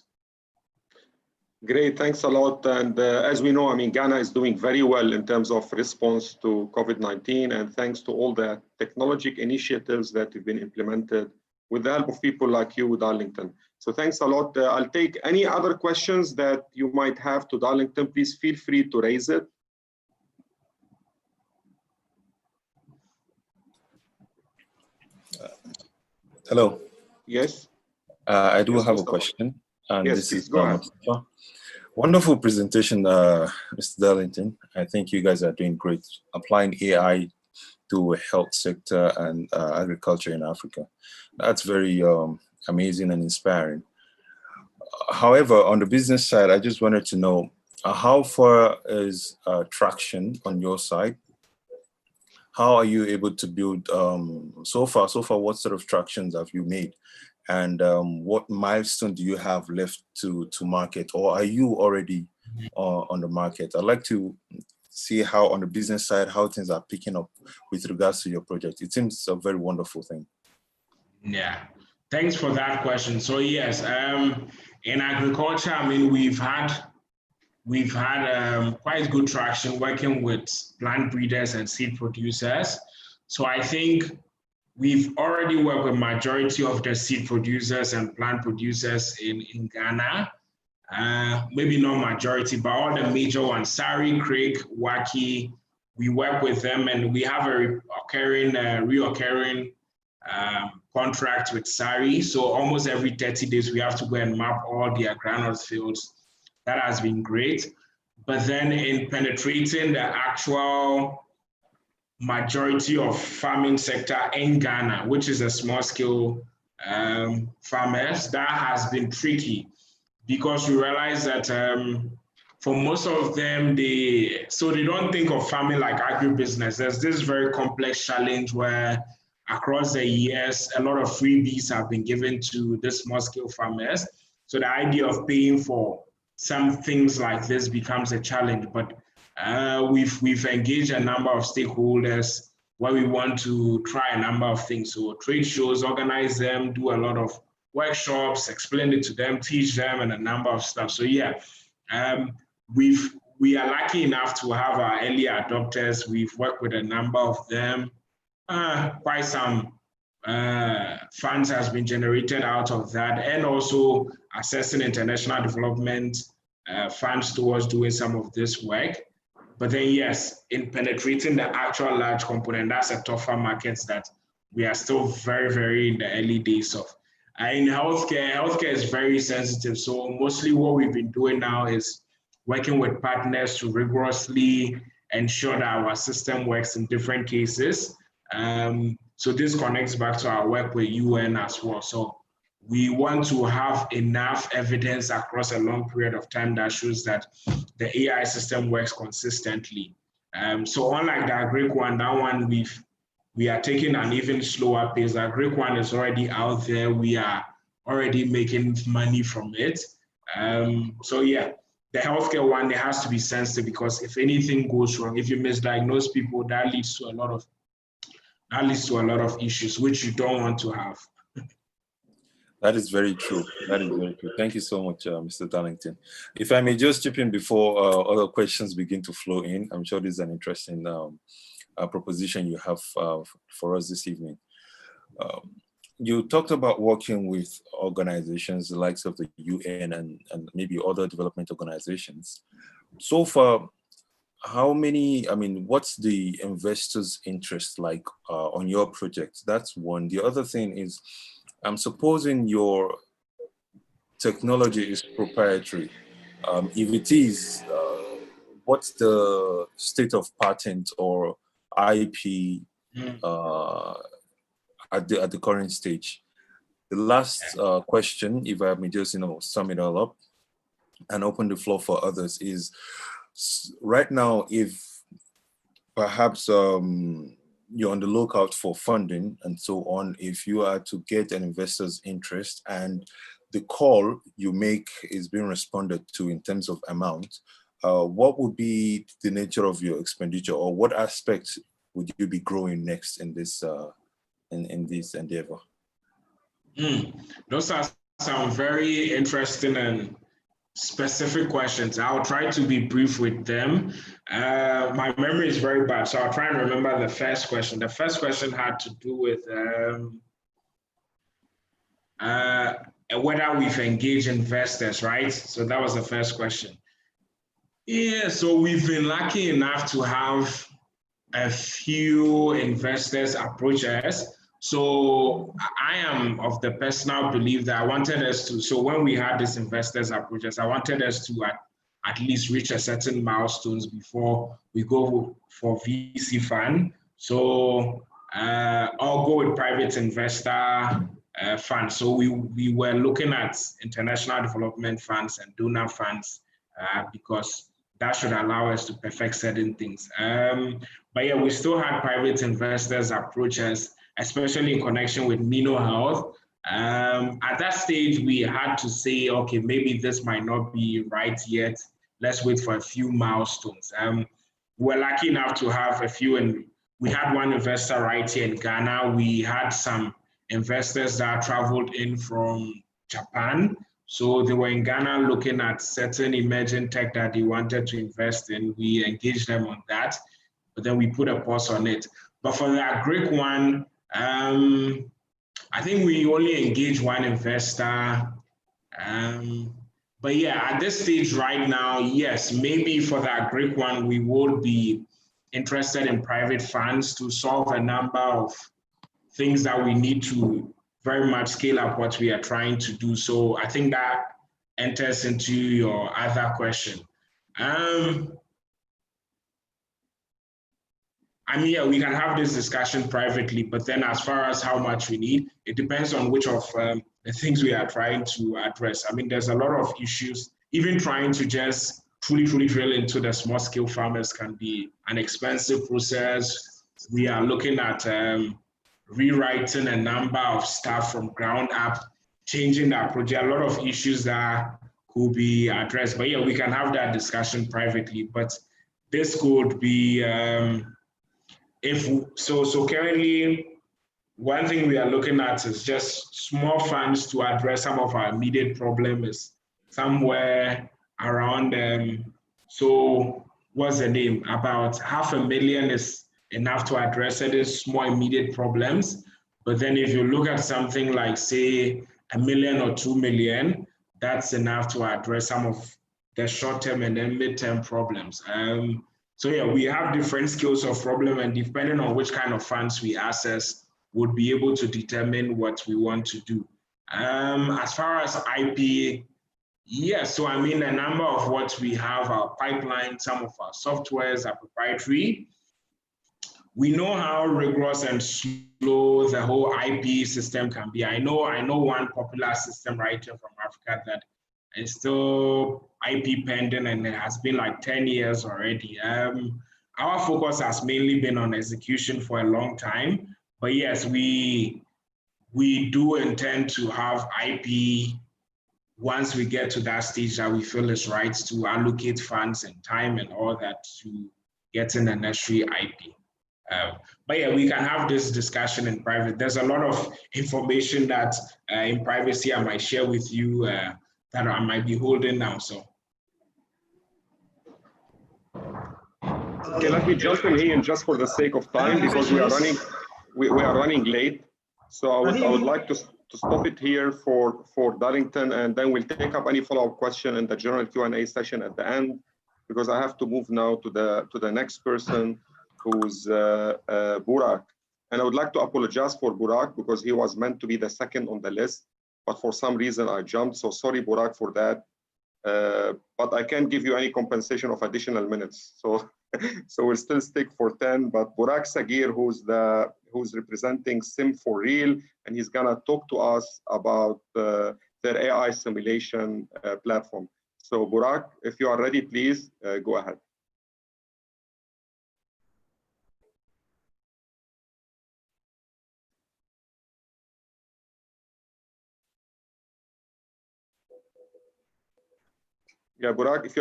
Great, thanks a lot. And as we know, I mean, Ghana is doing very well in terms of response to COVID-19, and thanks to all the technological initiatives that have been implemented with the help of people like you, Darlington. So thanks a lot. I'll take any other questions that you might have to Darlington. Please feel free to raise it. Hello. Yes. I do Yes, have a Mustafa. question. And Yes, this please is go ahead. Mustafa. Wonderful presentation, Mr. Darlington. I think you guys are doing great applying AI to health sector and agriculture in Africa. That's very amazing and inspiring. However, on the business side, I just wanted to know how far is traction on your side? How are you able to build so far, what sort of tractions have you made? And what milestone do you have left to market, or are you already on the market? I'd like to see how on the business side, how things are picking up with regards to your project. It seems a very wonderful thing. Yeah, thanks for that question. So yes, in agriculture, I mean, we've had quite good traction working with plant breeders and seed producers. So I think we've already worked with majority of the seed producers and plant producers in Ghana. Maybe not majority, but all the major ones, Sari, Craig, Waki, we work with them, and we have a reoccurring contract with Sari. So almost every 30 days, we have to go and map all their groundnut fields. That has been great. But then in penetrating the actual majority of farming sector in Ghana, which is a small scale farmers, that has been tricky, because we realize that for most of them, they don't think of farming like agribusiness. There's this very complex challenge where across the years, a lot of freebies have been given to the small scale farmers. So the idea of paying for some things like this becomes a challenge. But we've engaged a number of stakeholders where we want to try a number of things. So trade shows, organize them, do a lot of workshops, explain it to them, teach them, and a number of stuff. So yeah, we are lucky enough to have our early adopters. We've worked with a number of them. Quite some funds has been generated out of that, and also assessing international development funds towards doing some of this work. But then yes, in penetrating the actual large component, that's a tougher market that we are still very, very in the early days of. In healthcare is very sensitive. So mostly what we've been doing now is working with partners to rigorously ensure that our system works in different cases. So this connects back to our work with UN as well. So we want to have enough evidence across a long period of time that shows that the AI system works consistently. So unlike the Agric one, that one we are taking an even slower pace. The Agric one is already out there. We are already making money from it. So yeah, the healthcare one, it has to be sensitive, because if anything goes wrong, if you misdiagnose people, that leads to a lot of issues, which you don't want to have. That is very true. That is very true. Thank you so much, Mr. Darlington. If I may just chip in before other questions begin to flow in, I'm sure this is an interesting proposition you have for us this evening. You talked about working with organizations, the likes of the UN and maybe other development organizations. So far, what's the investors' interest like on your project? That's one. The other thing is, I'm supposing your technology is proprietary. If it is, what's the state of patent or IP at the current stage? The last question, if I may just sum it all up and open the floor for others, is right now, if perhaps you're on the lookout for funding and so on, if you are to get an investor's interest and the call you make is being responded to in terms of amount, what would be the nature of your expenditure, or what aspects would you be growing next in this in this endeavor? Those are some very interesting and specific questions. I'll try to be brief with them. My memory is very bad, so I'll try and remember the first question. The first question had to do with whether we've engaged investors, right? So that was the first question. Yeah, so we've been lucky enough to have a few investors approach us. So I am of the personal belief that I wanted us to, so when we had these investors approach us, I wanted us to at least reach a certain milestones before we go for VC fund. So I'll go with private investor fund. So we were looking at international development funds and donor funds because that should allow us to perfect certain things. But yeah, we still had private investors approach us, especially in connection with Mino Health. At that stage, we had to say, okay, maybe this might not be right yet. Let's wait for a few milestones. We're lucky enough to have a few, and we had one investor right here in Ghana. We had some investors that traveled in from Japan. So they were in Ghana looking at certain emerging tech that they wanted to invest in. We engaged them on that, but then we put a pause on it. But for the Greek one, I think we only engaged one investor. But yeah, at this stage right now, yes, maybe for that Greek one, we would be interested in private funds to solve a number of things that we need to very much scale up what we are trying to do. So I think that enters into your other question. I mean, yeah, we can have this discussion privately, but then as far as how much we need, it depends on which of the things we are trying to address. I mean, there's a lot of issues. Even trying to just truly drill into the small scale farmers can be an expensive process. We are looking at rewriting a number of stuff from ground up, changing that project, a lot of issues that could be addressed. But yeah, we can have that discussion privately, but this could be, so currently, one thing we are looking at is just small funds to address some of our immediate problems somewhere around, so what's the name? About $500,000 is enough to address these small immediate problems. But then if you look at something like, say, $1 million or $2 million, that's enough to address some of the short-term and then mid-term problems. So yeah, we have different scales of problem, and depending on which kind of funds we access, would be able to determine what we want to do. As far as IP, yes, so I mean, a number of what we have, our pipeline, some of our softwares are proprietary. We know how rigorous and slow the whole IP system can be. I know one popular system right here from Africa that is still IP pending, and it has been like 10 years already. Our focus has mainly been on execution for a long time, but yes, we do intend to have IP once we get to that stage that we feel is right to allocate funds and time and all that to getting the necessary IP. But yeah, we can have this discussion in private. There's a lot of information that in privacy I might share with you that I might be holding now. So. Okay, let me jump in here just for the sake of time because we are running late. So I would like to stop it here for Darlington, and then we'll take up any follow-up question in the general Q&A session at the end, because I have to move now to the next person, who's Burak. And I would like to apologize for Burak because he was meant to be the second on the list, but for some reason I jumped. So sorry, Burak, for that. But I can't give you any compensation of additional minutes. So we'll still stick for 10. But Burak Sagir, who's representing Sim4Real, and he's gonna talk to us about their AI simulation platform. So Burak, if you are ready, please go ahead. Yeah, Burak, if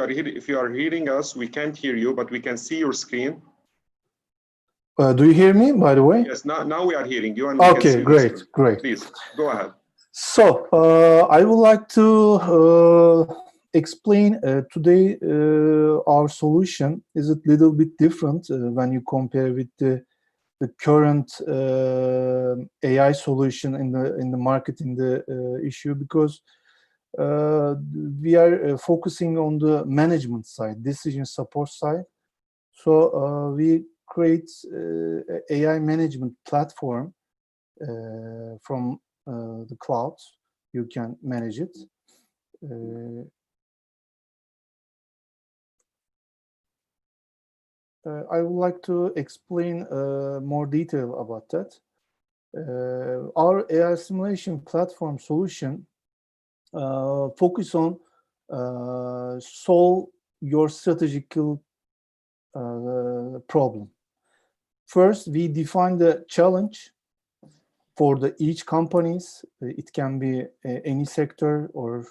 you are hearing us, we can't hear you, but we can see your screen. Do you hear me, by the way? Yes, now we are hearing you. And okay, great. Please, go ahead. So, I would like to explain today our solution is a little bit different when you compare with the the current AI solution in the market in the issue, because we are focusing on the management side, decision support side. So we create AI management platform from the cloud. You can manage it. I would like to explain more detail about that. Our AI simulation platform solution focus on solve your strategical problem. First, we define the challenge for each companies. It can be any sector or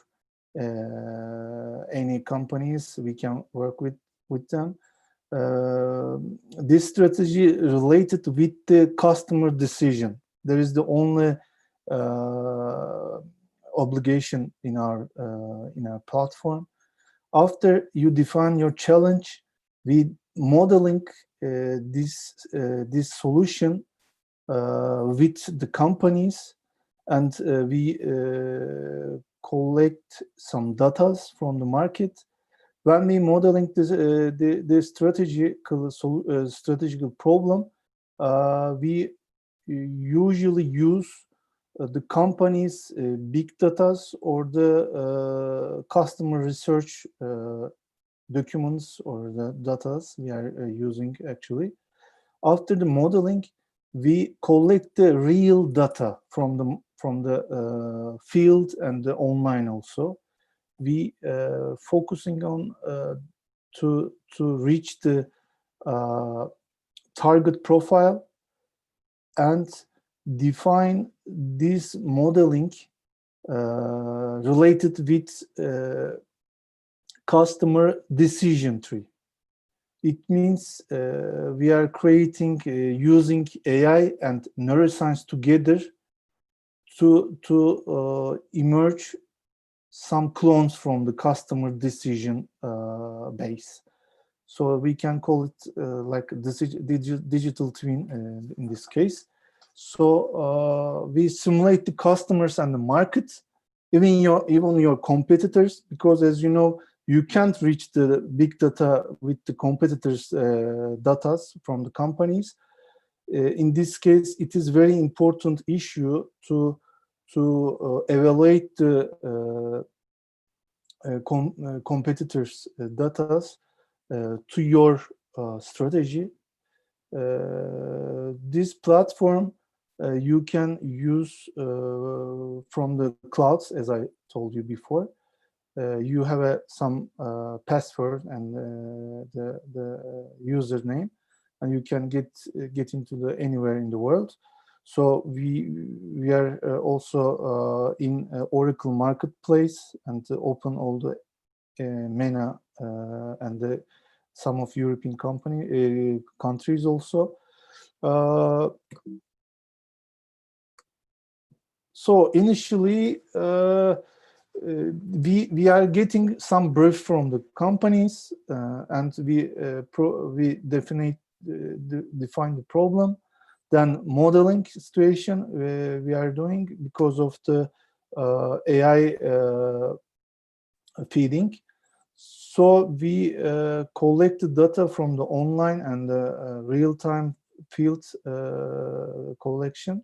any companies. We can work with them. This strategy related with the customer decision. There is the only obligation in our platform. After you define your challenge, we modeling this solution with the companies, and we collect some data from the market. When we modeling this the strategical problem, we usually use the company's big data or the customer research documents or the data we are using actually. After the modeling, we collect the real data from the field and the online also. We focusing on to reach the target profile and define this modeling related with customer decision tree. It means we are creating using AI and neuroscience together to emerge some clones from the customer decision base. So we can call it like digital twin in this case. So we simulate the customers and the market, even your competitors, because as you know, you can't reach the big data with the competitors' data from the companies. In this case, it is very important issue to evaluate the competitors' data to your strategy. This platform you can use from the clouds, as I told you before. You have some password and the username, and you can get into anywhere in the world. So we are also in Oracle Marketplace and open all the MENA and some of European countries also. So initially, we are getting some brief from the companies, and we define the problem. Then modeling situation we are doing because of the AI feeding. So we collect the data from the online and the real-time field collection.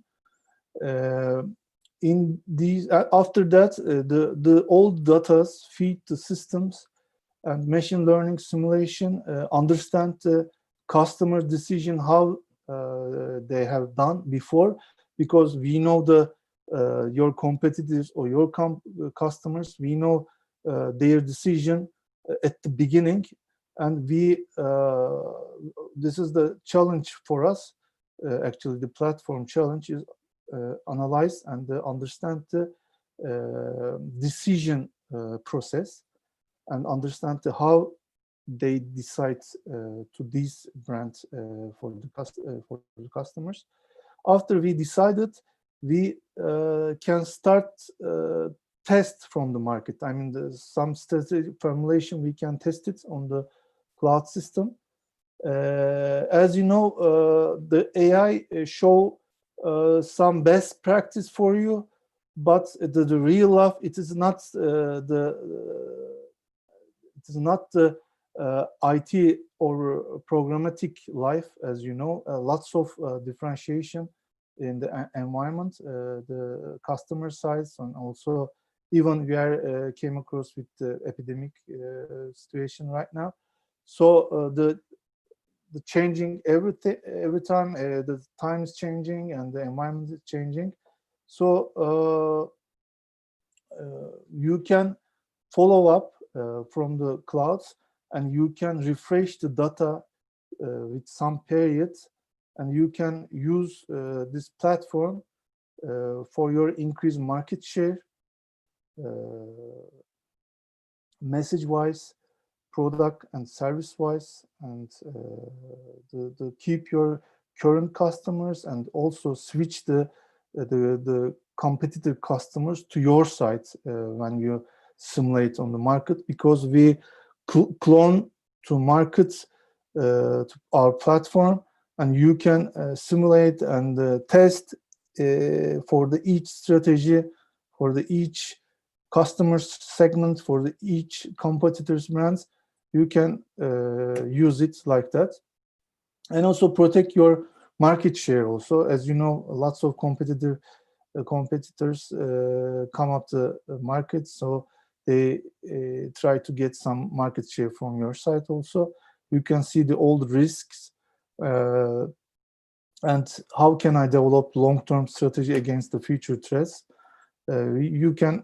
In these, after that, the old data feed the systems, and machine learning simulation understand the customer decision how they have done before, because we know your competitors or your customers. We know their decision at the beginning, and this is the challenge for us. Actually, the platform challenge is analyze and understand the decision process and understand how they decide to this brand for the customers. After we decided, we can start test from the market. I mean, some strategic formulation we can test it on the cloud system, As you know, the AI show some best practice for you, but the real life, it is not the IT or programmatic life, as you know. Lots of differentiation in the environment, the customer sides, and also even we are came across with the epidemic situation right now. So the changing every time, the time is changing and the environment is changing. So you can follow up from the clouds, and you can refresh the data with some period, and you can use this platform for your increased market share, message-wise, product and service-wise, and the keep your current customers, and also switch the competitive customers to your site when you simulate on the market, because we clone to markets to our platform, and you can simulate and test for the each strategy, for the each customer segment, for the each competitor's brands. You can use it like that, and also protect your market share. Also, as you know, lots of competitors come up the market, so they try to get some market share from your site. Also, you can see the old risks and how can I develop long-term strategy against the future threats. You can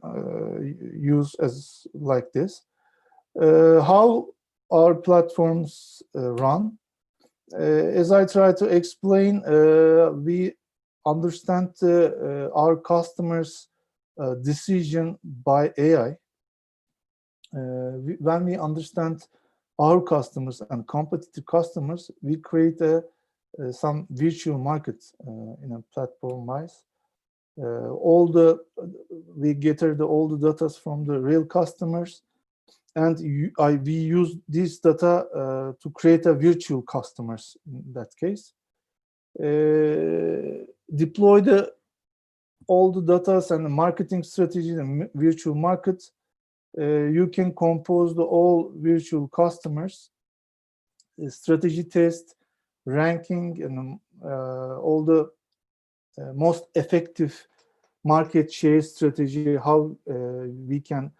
use as like this. How our platforms run, as I try to explain, we understand our customers' decision by AI. When we understand our customers and competitive customers, we create some virtual markets in a platform-wise. We gather all the data from the real customers, and we use this data to create a virtual customers in that case. Deploy all the data and the marketing strategy and virtual markets. You can compose all virtual customers, strategy test, ranking, and all the most effective market share strategy, how we can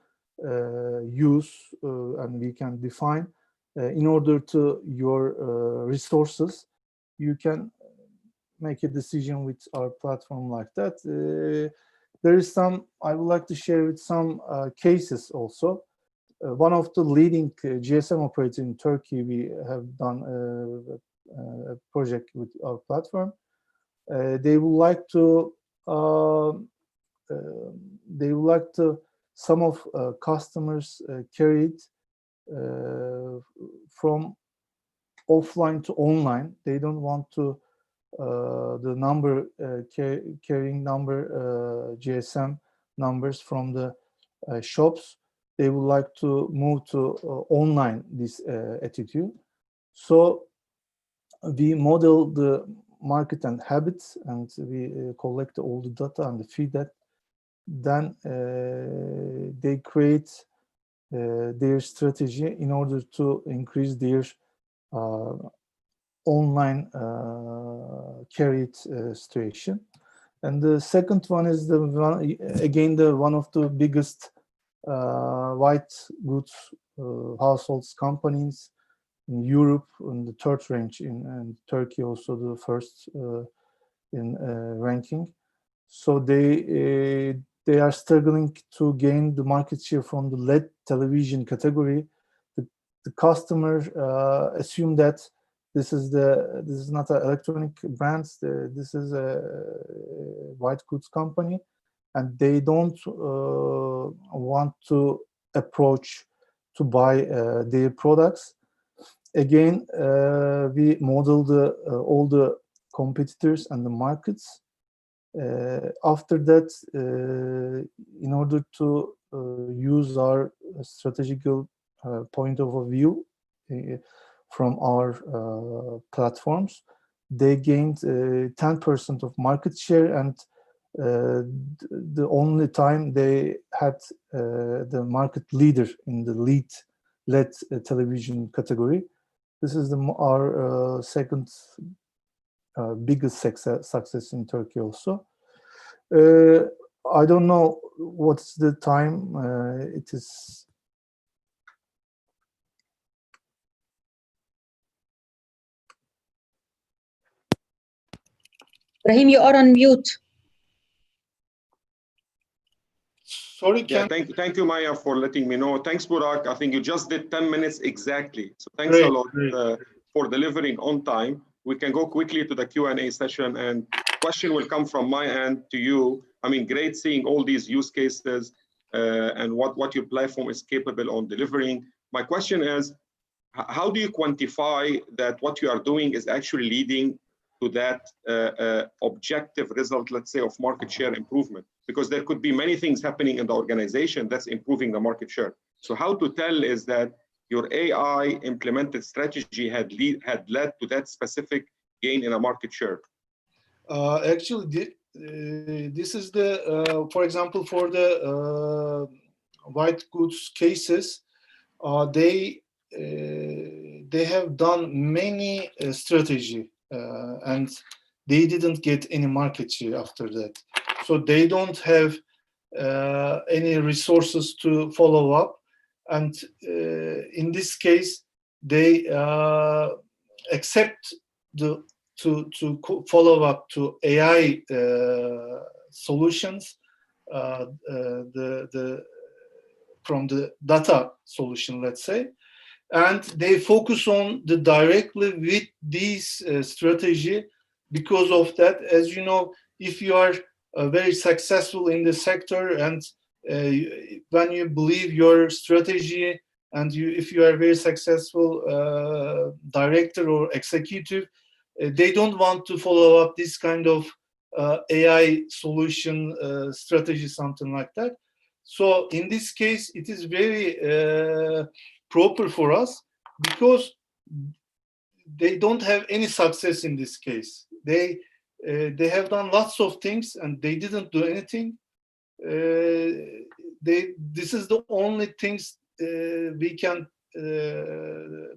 use and we can define in order to your resources. You can make a decision with our platform like that. There is some, I would like to share with some cases also. One of the leading GSM operators in Turkey, we have done a project with our platform. They would like to some of customers carried from offline to online. They don't want to the number carrying number GSM numbers from the shops. They would like to move to online this attitude. So we model the market and habits, and we collect all the data and feed that. Then they create their strategy in order to increase their online carried situation. And the second one is the one, again, the one of the biggest white goods households companies in Europe, in the third range, in Turkey also the first in ranking. So they are struggling to gain the market share from the LED television category. The customer assume that this is not an electronic brand. This is a white goods company, and they don't want to approach to buy their products. Again, we model all the competitors and the markets. After that, in order to use our strategical point of view from our platforms. They gained 10% of market share, and the only time they had the market leader in the LED television category. This is our second biggest success in Turkey also. I don't know what's the time. It is. Brahim, you are on mute. Sorry, Yeah, thank you, Maya, for letting me know. Thanks, Burak. I think you just did 10 minutes exactly. So thanks a lot for delivering on time. We can go quickly to the Q&A session, and question will come from my end to you. I mean, great seeing all these use cases and what your platform is capable on delivering. My question is, how do you quantify that what you are doing is actually leading to that objective result, let's say, of market share improvement? Because there could be many things happening in the organization that's improving the market share. So how to tell is that your AI implemented strategy had led to that specific gain in a market share? Actually, this is the, for example, for the white goods cases, they have done many strategy and they didn't get any market share after that. So they don't have any resources to follow up. And in this case, they accept to follow up to AI solutions from the data solution, let's say, and they focus on the directly with these strategy. Because of that, as you know, if you are very successful in the sector and when you believe your strategy and if you are very successful director or executive, they don't want to follow up this kind of AI solution strategy, something like that. So in this case, it is very proper for us because they don't have any success in this case. They have done lots of things and they didn't do anything. This is the only things we can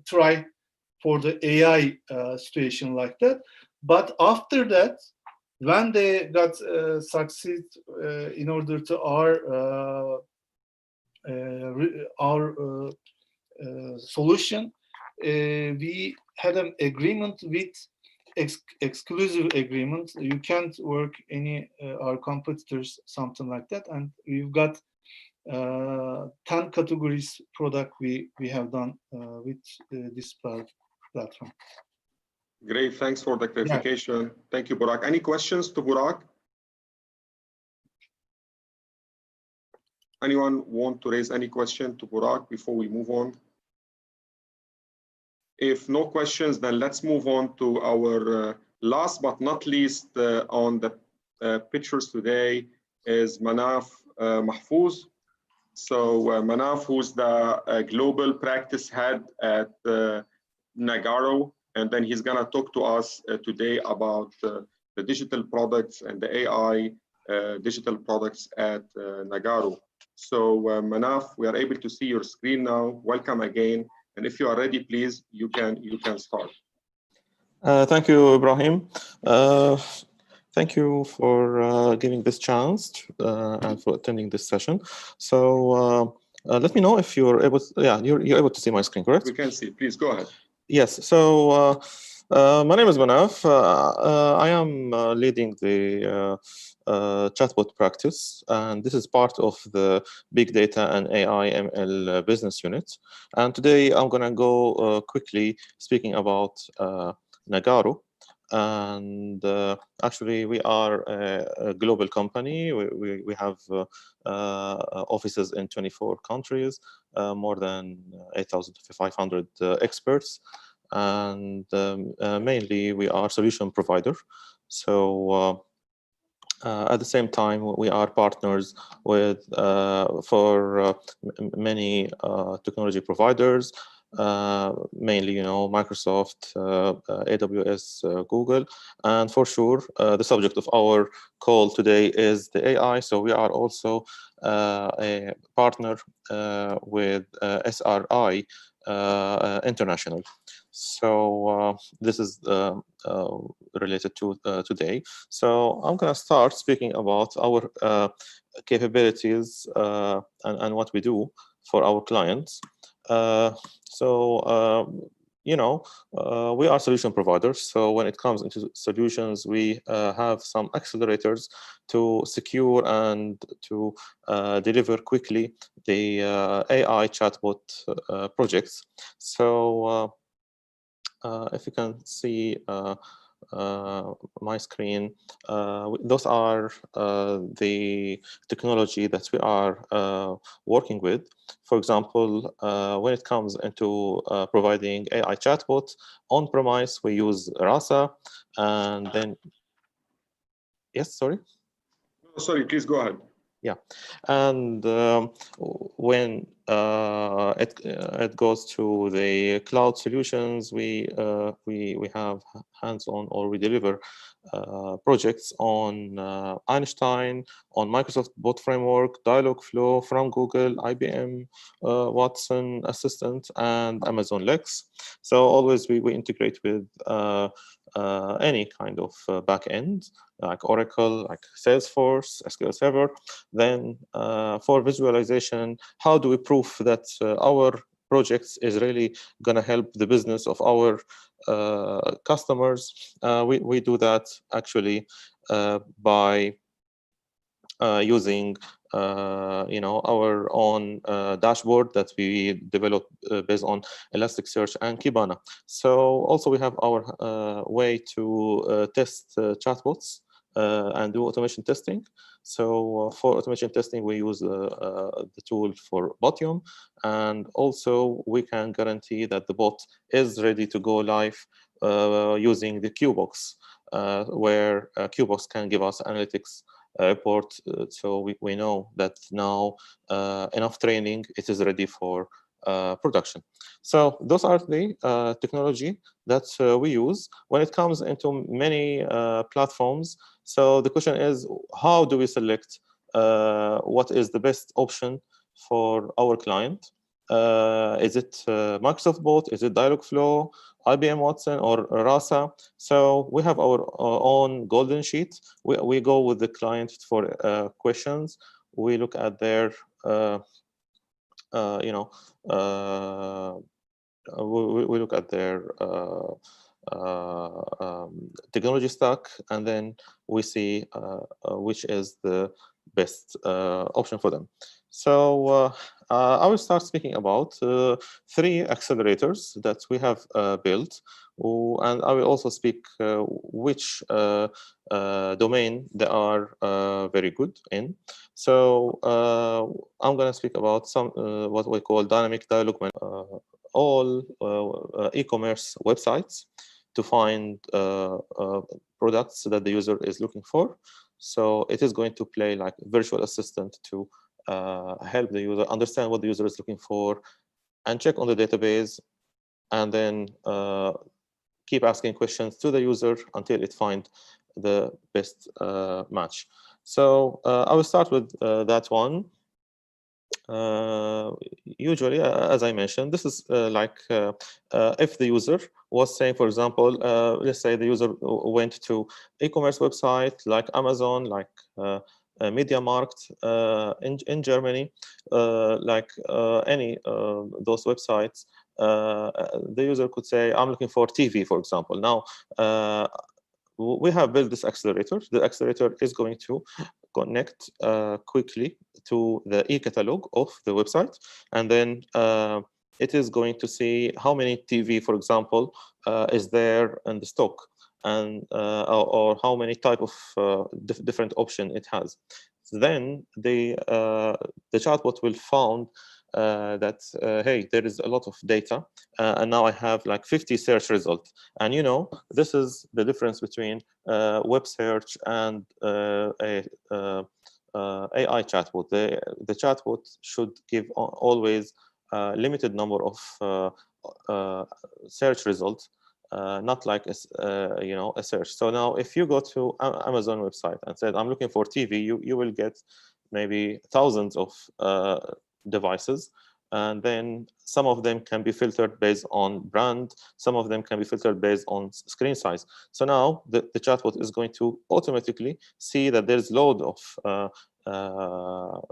try for the AI situation like that. But after that, when they got succeed in order to our solution, we had an agreement with exclusive agreement. You can't work any our competitors, something like that. And we've got 10 categories product we have done with this platform. Great, thanks for the clarification. Yeah. Thank you, Burak. Any questions to Burak? Anyone want to raise any question to Burak before we move on? If no questions, then let's move on to our last but not least on the pictures today is Manaf Mahfouz. So Manaf, who's the global practice head at Nagarro, and then he's gonna talk to us today about the digital products and the AI digital products at Nagarro. So Manaf, we are able to see your screen now. Welcome again. And if you are ready, please, you can start. Thank you, Ibrahim. Thank you for giving this chance and for attending this session. So let me know if you're able to, you're able to see my screen, correct? We can see, please go ahead. Yes, so my name is Manaf. I am leading the chatbot practice, and this is part of the Big Data and AI ML business unit. And today I'm gonna go quickly speaking about Nagarro. And actually, we are a global company. We have offices in 24 countries, more than 8,500 experts, and mainly we are solution provider. So at the same time, we are partners with for many technology providers, mainly, Microsoft, AWS, Google, and for sure, the subject of our call today is the AI. So we are also a partner with SRI International. So this is related to today. So I'm going to start speaking about our capabilities and what we do for our clients. We are solution providers. So when it comes into solutions, we have some accelerators to secure and to deliver quickly the AI chatbot projects. So if you can see my screen, those are the technology that we are working with. For example, when it comes into providing AI chatbots on-premise, we use Rasa, and then, yes, sorry? Sorry, please go ahead. Yeah, and when it goes to the cloud solutions, we have hands-on, or we deliver projects on Einstein, on Microsoft Bot Framework, Dialogflow from Google, IBM, Watson Assistant, and Amazon Lex. So always we integrate with any kind of backend, like Oracle, like Salesforce, SQL Server. Then for visualization, how do we prove that our projects is really going to help the business of our customers? We do that actually by using our own dashboard that we develop based on Elasticsearch and Kibana. So also we have our way to test chatbots and do automation testing. So for automation testing, we use the tool for Botium, and also we can guarantee that the bot is ready to go live using the QBox, where QBox can give us analytics report, so we know that now enough training, it is ready for production. So those are the technology that we use when it comes into many platforms. So the question is, how do we select what is the best option for our client? Is it Microsoft Bot? Is it Dialogflow, IBM Watson, or Rasa? So we have our own golden sheet. We go with the client for questions. We look at their, we look at their technology stack, and then we see which is the best option for them. So I will start speaking about 3 accelerators that we have built, and I will also speak which domain they are very good in. So I'm going to speak about some what we call dynamic dialogue, all e-commerce websites to find products that the user is looking for. So it is going to play like virtual assistant to help the user understand what the user is looking for and check on the database, and then keep asking questions to the user until it finds the best match. So I will start with that one. Usually, as I mentioned, this is like if the user was saying, for example, let's say the user went to e-commerce website like Amazon, like MediaMarkt in Germany, like any those websites. The user could say, I'm looking for TV, for example. Now, we have built this accelerator. The accelerator is going to connect quickly to the e-catalog of the website, and then it is going to see how many TV, for example, is there in the stock, and or how many type of different option it has. Then the chatbot will found that hey, there is a lot of data, and now I have like 50 search results. And this is the difference between web search and a AI chatbot. The chatbot should give always limited number of search result, not like a search. So now if you go to Amazon website and said, I'm looking for TV, you will get maybe thousands of devices. And then some of them can be filtered based on brand. Some of them can be filtered based on screen size. So now the chatbot is going to automatically see that there's load of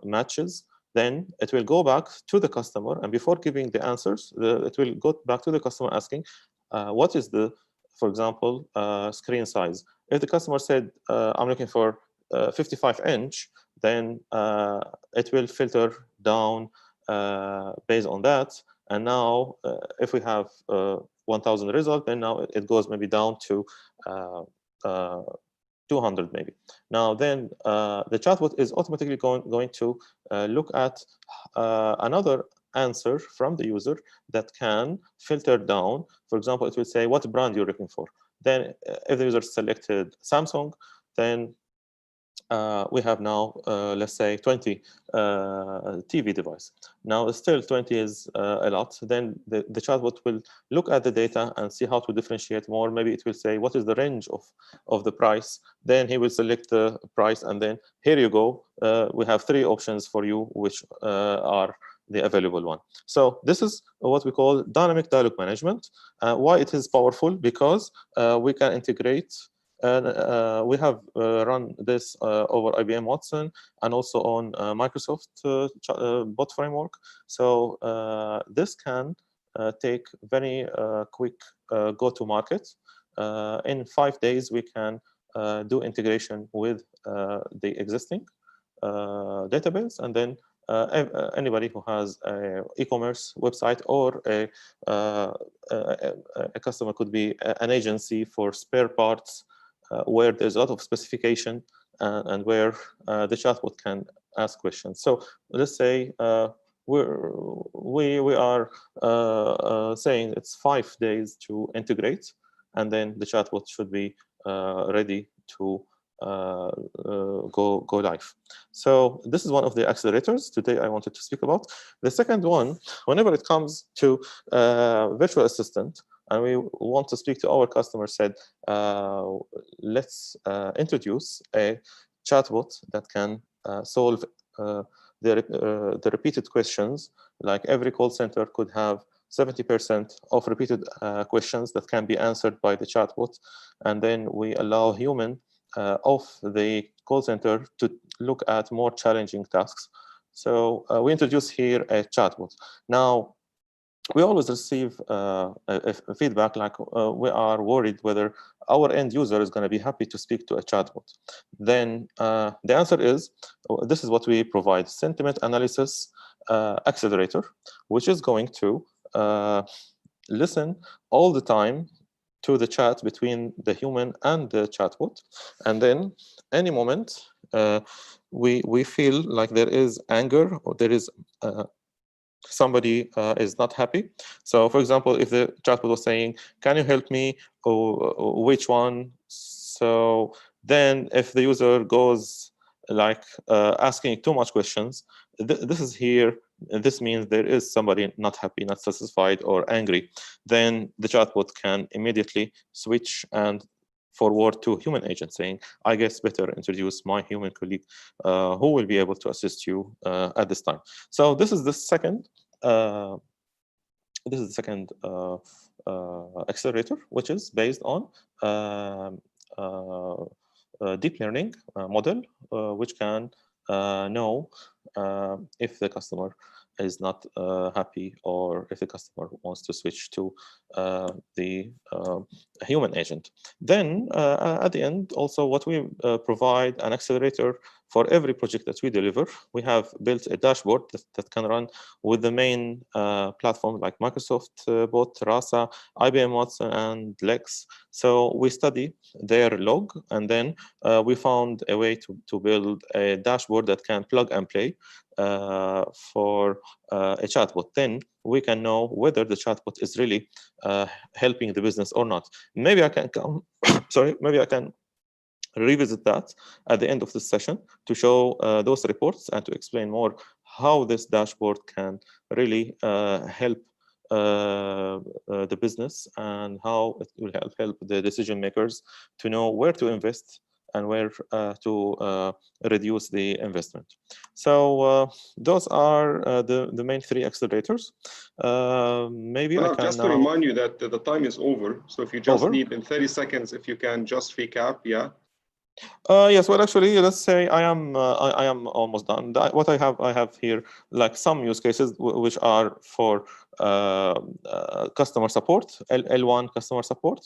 matches. Then it will go back to the customer, and before giving the answers, it will go back to the customer asking, what is the, for example, screen size? If the customer said, I'm looking for 55-inch, then it will filter down based on that. And now, if we have 1,000 result, then now it goes maybe down to 200 maybe. Now then, the chatbot is automatically going to look at another answer from the user that can filter down. For example, it will say what brand you're looking for. Then if the user selected Samsung, then we have now, let's say, 20 TV device. Now, still 20 is a lot. Then the chatbot will look at the data and see how to differentiate more. Maybe it will say, what is the range of the price? Then he will select the price, and then here you go. We have 3 options for you, which are the available one. So this is what we call dynamic dialogue management. Why it is powerful? Because we can integrate. And we have run this over IBM Watson and also on Microsoft bot framework. So this can take very quick go-to-market. In 5 days, we can do integration with the existing database, and then anybody who has an e-commerce website or a customer, could be an agency for spare parts, where there's a lot of specification and where the chatbot can ask questions. So let's say we are saying it's 5 days to integrate, and then the chatbot should be ready to go live. So this is one of the accelerators today I wanted to speak about. The second one, whenever it comes to virtual assistant, and we want to speak to our customer, said, let's introduce a chatbot that can solve the repeated questions. Like every call center could have 70% of repeated questions that can be answered by the chatbot. And then we allow human of the call center to look at more challenging tasks. So we introduce here a chatbot. Now, we always receive feedback like we are worried whether our end user is going to be happy to speak to a chatbot. Then the answer is, this is what we provide: sentiment analysis accelerator, which is going to listen all the time to the chat between the human and the chatbot. And then any moment we feel like there is anger or there is somebody is not happy. So for example, if the chatbot was saying, can you help me, or which one? So then if the user goes like asking too much questions, this is here, this means there is somebody not happy, not satisfied, or angry. Then the chatbot can immediately switch and forward to human agent saying, I guess better introduce my human colleague who will be able to assist you at this time. So this is the second accelerator, which is based on deep learning model, which can know if the customer is not happy, or if the customer wants to switch to the human agent. Then at the end, also what we provide an accelerator for every project that we deliver. We have built a dashboard that can run with the main platform like Microsoft Bot, Rasa, IBM Watson, and Lex. So we study their log, and then we found a way to build a dashboard that can plug and play for a chatbot. Then we can know whether the chatbot is really helping the business or not. Maybe I can come, sorry, maybe I can revisit that at the end of this session to show those reports and to explain more how this dashboard can really help the business and how it will help the decision makers to know where to invest and where to reduce the investment. So those are the main 3 accelerators. Maybe well, I can just now... to remind you that the time is over. So if you just need in 30 seconds, if you can just recap, yeah. Yes, well, actually, let's say I am almost done. What I have here, like some use cases which are for customer support, L1 customer support,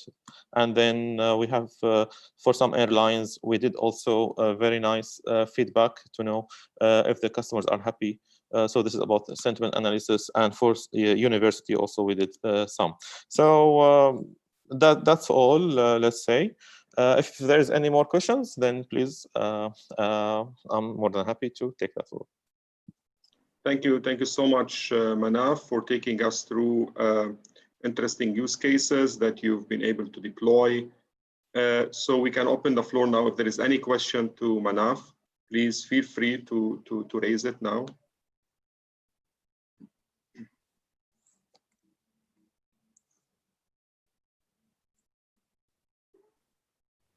and then we have for some airlines we did also very nice feedback to know if the customers are happy. So this is about sentiment analysis, and for university also we did some. So that's all. Let's say. If there's any more questions, then please, I'm more than happy to take that forward. Thank you so much, Manaf, for taking us through interesting use cases that you've been able to deploy. So we can open the floor now. If there is any question to Manaf, please feel free to raise it now.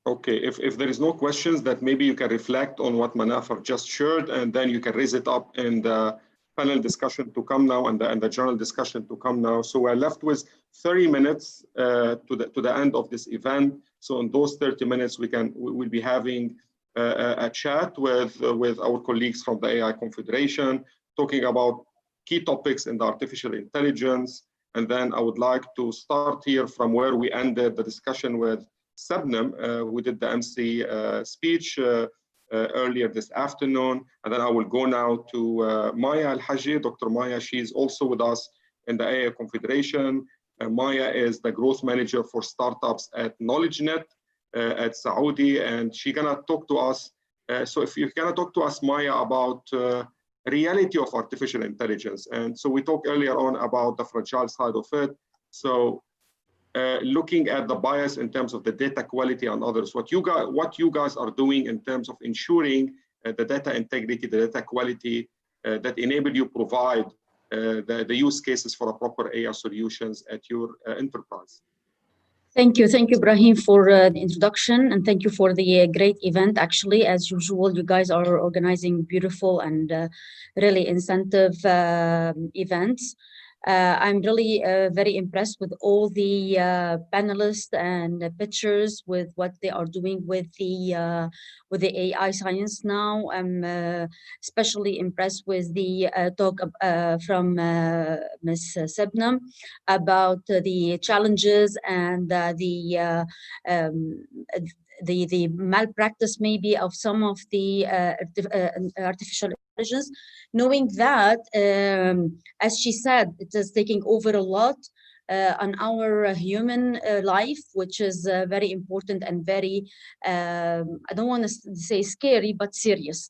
Okay, if there is no questions, that maybe you can reflect on what Manaf have just shared, and then you can raise it up in the panel discussion to come now and the general discussion to come now. So we're left with 30 minutes to the end of this event. So in those 30 minutes, we'll be having a chat with our colleagues from the AI Confederation, talking about key topics in the artificial intelligence. And then I would like to start here from where we ended the discussion with Sebnem, who did the MC speech earlier this afternoon. And then I will go now to Maya Al-Haji. Dr. Maya, she's also with us in the AI Confederation. Maya is the growth manager for startups at KnowledgeNet at Saudi, and she's gonna talk to us. So if you're gonna talk to us, Maya, about reality of artificial intelligence. And so we talked earlier on about the fragile side of it. So looking at the bias in terms of the data quality and others, what you guys are doing in terms of ensuring the data integrity, the data quality that enable you provide the use cases for a proper AI solutions at your enterprise. Thank you, Ibrahim, for the introduction, and thank you for the great event. Actually, as usual, you guys are organizing beautiful and really incentive events. I'm really very impressed with all the panelists and the pictures with what they are doing with the AI science now. I'm especially impressed with the talk from Ms. Sebnem about the challenges and the malpractice maybe of some of the artificial intelligence, knowing that, as she said, it is taking over a lot on our human life, which is very important and very, I don't want to say scary, but serious.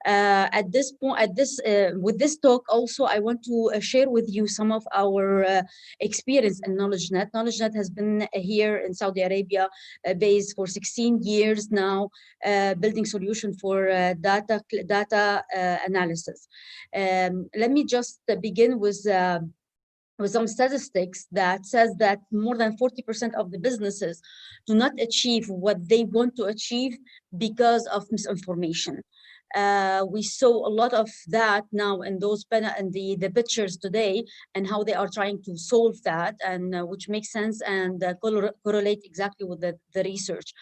At this point, with this talk also, I want to share with you some of our experience in KnowledgeNet. KnowledgeNet has been here in Saudi Arabia based for 16 years now, building solution for data analysis. Let me just begin with some statistics that says that more than 40% of the businesses do not achieve what they want to achieve because of misinformation. We saw a lot of that now in those the pictures today, and how they are trying to solve that, and which makes sense and correlate exactly with the research.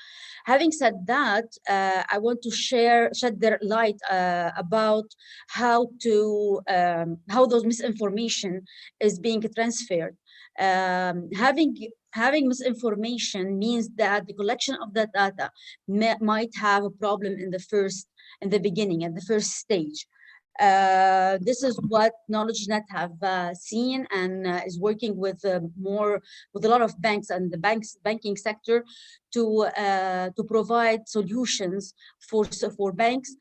Having said that, I want to shed their light about how those misinformation is being transferred. Having misinformation means that the collection of that data might have a problem in the beginning, at the first stage. This is what KnowledgeNet have seen, and is working with a lot of banks and the banking sector to provide solutions for banks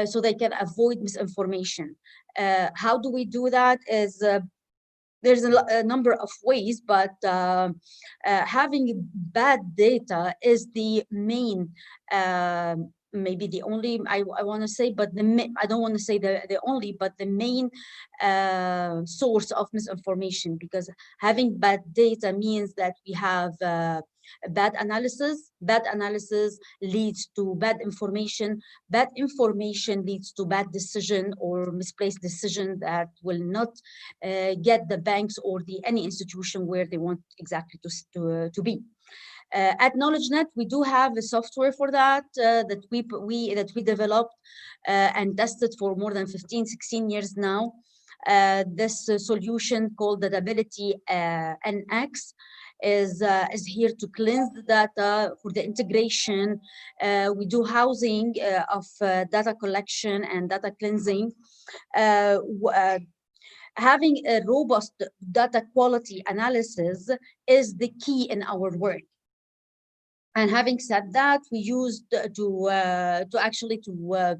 so they can avoid misinformation. How do we do that? There's a number of ways, but having bad data is the main maybe the only, I want to say, but I don't want to say the only, but the main source of misinformation, because having bad data means that we have bad analysis. Bad analysis leads to bad information. Bad information leads to bad decision or misplaced decision that will not get the banks or any institution where they want exactly to be. At KnowledgeNet, we do have a software for that that we developed and tested for more than 15-16 years now. This solution called Datability NX is here to cleanse the data for the integration. We do housing of data collection and data cleansing. Having a robust data quality analysis is the key in our work. And having said that, we used to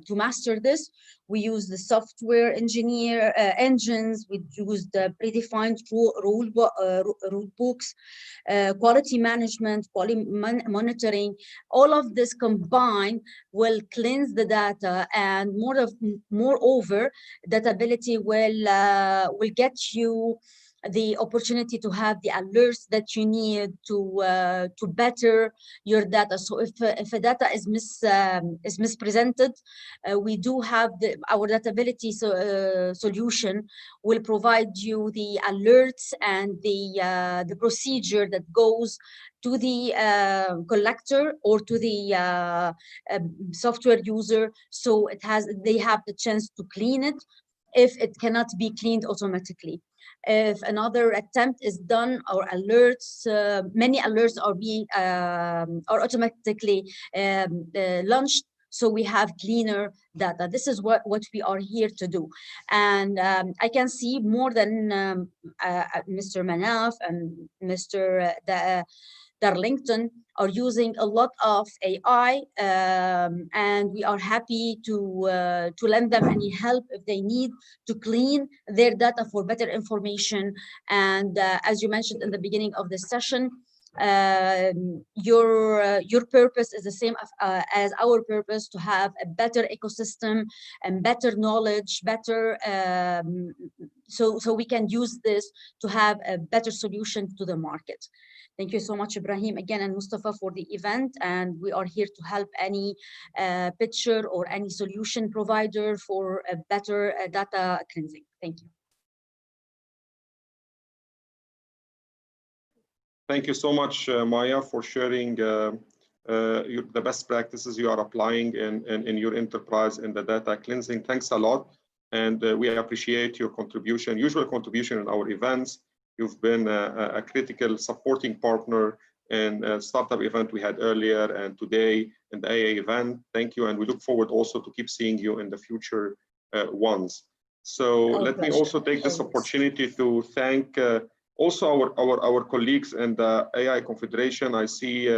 master this, we used the software engines, we used the predefined rule books, quality management, quality monitoring. All of this combined will cleanse the data, and moreover, Datability will get you the opportunity to have the alerts that you need to better your data. So if a data is mispresented, we do have our Datability solution will provide you the alerts and the procedure that goes to the collector or to the software user, so they have the chance to clean it if it cannot be cleaned automatically. If another attempt is done, or alerts, many alerts are automatically launched, so we have cleaner data. This is what we are here to do. And I can see more than Mr. Manaf and Mr. Darlington are using a lot of AI, and we are happy to lend them any help if they need to clean their data for better information. And as you mentioned in the beginning of the session, your purpose is the same as our purpose, to have a better ecosystem and better knowledge, better so we can use this to have a better solution to the market. Thank you so much, Ibrahim, again, and Mustafa, for the event. And we are here to help any pitcher or any solution provider for a better data cleansing. Thank you. Thank you so much, Maya, for sharing the best practices you are applying in your enterprise in the data cleansing. Thanks a lot. And we appreciate your contribution, usual contribution in our events. You've been a critical supporting partner in a startup event we had earlier and today in the AA event. Thank you. And we look forward also to keep seeing you in the future ones. So let me also take this opportunity to thank also our colleagues in the AI Confederation. I see